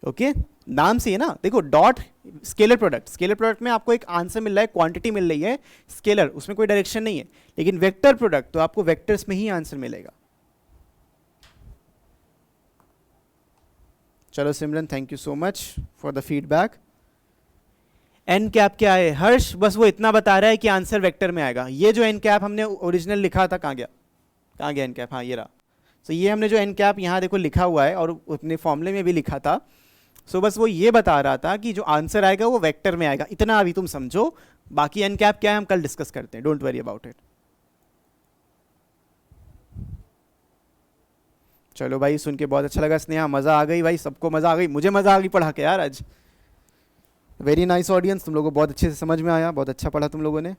ओके, नाम से है ना, देखो डॉट स्केलर प्रोडक्ट में आपको एक आंसर मिल रहा है, क्वांटिटी मिल रही है स्केलर, उसमें कोई डायरेक्शन नहीं है. लेकिन वेक्टर प्रोडक्ट तो आपको वेक्टर्स में ही आंसर मिलेगा. चलो Simran, thank you so much for the feedback. N cap क्या है हर्ष, बस वो इतना बता रहा है कि आंसर वेक्टर में आएगा. ये जो एन कैप हमने ओरिजिनल लिखा था कहाँ गया एन कैप, हाँ ये रहा. सो ये हमने जो एन कैप यहाँ देखो लिखा हुआ है और अपने फॉर्मूले में भी लिखा था. सो बस वो ये बता रहा था कि जो आंसर आएगा वो वेक्टर में आएगा, इतना अभी तुम समझो. बाकी एन कैप क्या है हम कल डिस्कस करते हैं, डोंट वरी अबाउट इट. चलो भाई, सुन के बहुत अच्छा लगा स्नेहा, मज़ा आ गई भाई, सबको मज़ा आ गई, मुझे मज़ा आ गई पढ़ा के यार आज. वेरी नाइस ऑडियंस, तुम लोगों को बहुत अच्छे से समझ में आया, बहुत अच्छा पढ़ा तुम लोगों ने.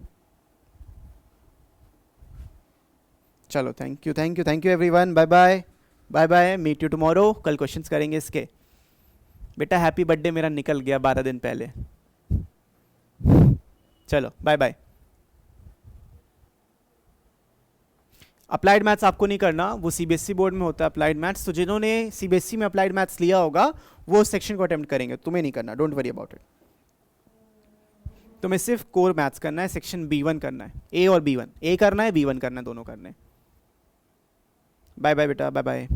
चलो thank you everyone, bye bye, meet you tomorrow. कल क्वेश्चंस करेंगे इसके. बेटा हैप्पी बर्थडे मेरा निकल गया 12 दिन पहले. चलो बाय बाय. अप्लाइड मैथ्स आपको नहीं करना, वो सीबीएसई बोर्ड में होता है अप्लाइड मैथ्स. तो जिन्होंने सीबीएसई में अप्लाइड मैथ्स लिया होगा वो सेक्शन को अटेम्प्ट करेंगे, तुम्हें नहीं करना, डोंट वरी अबाउट इट. तुम्हें सिर्फ कोर मैथ्स करना है, सेक्शन B1 करना है, A और B1, A करना है B1 करना है, दोनों करने. बाय बाय बेटा, बाय बाय.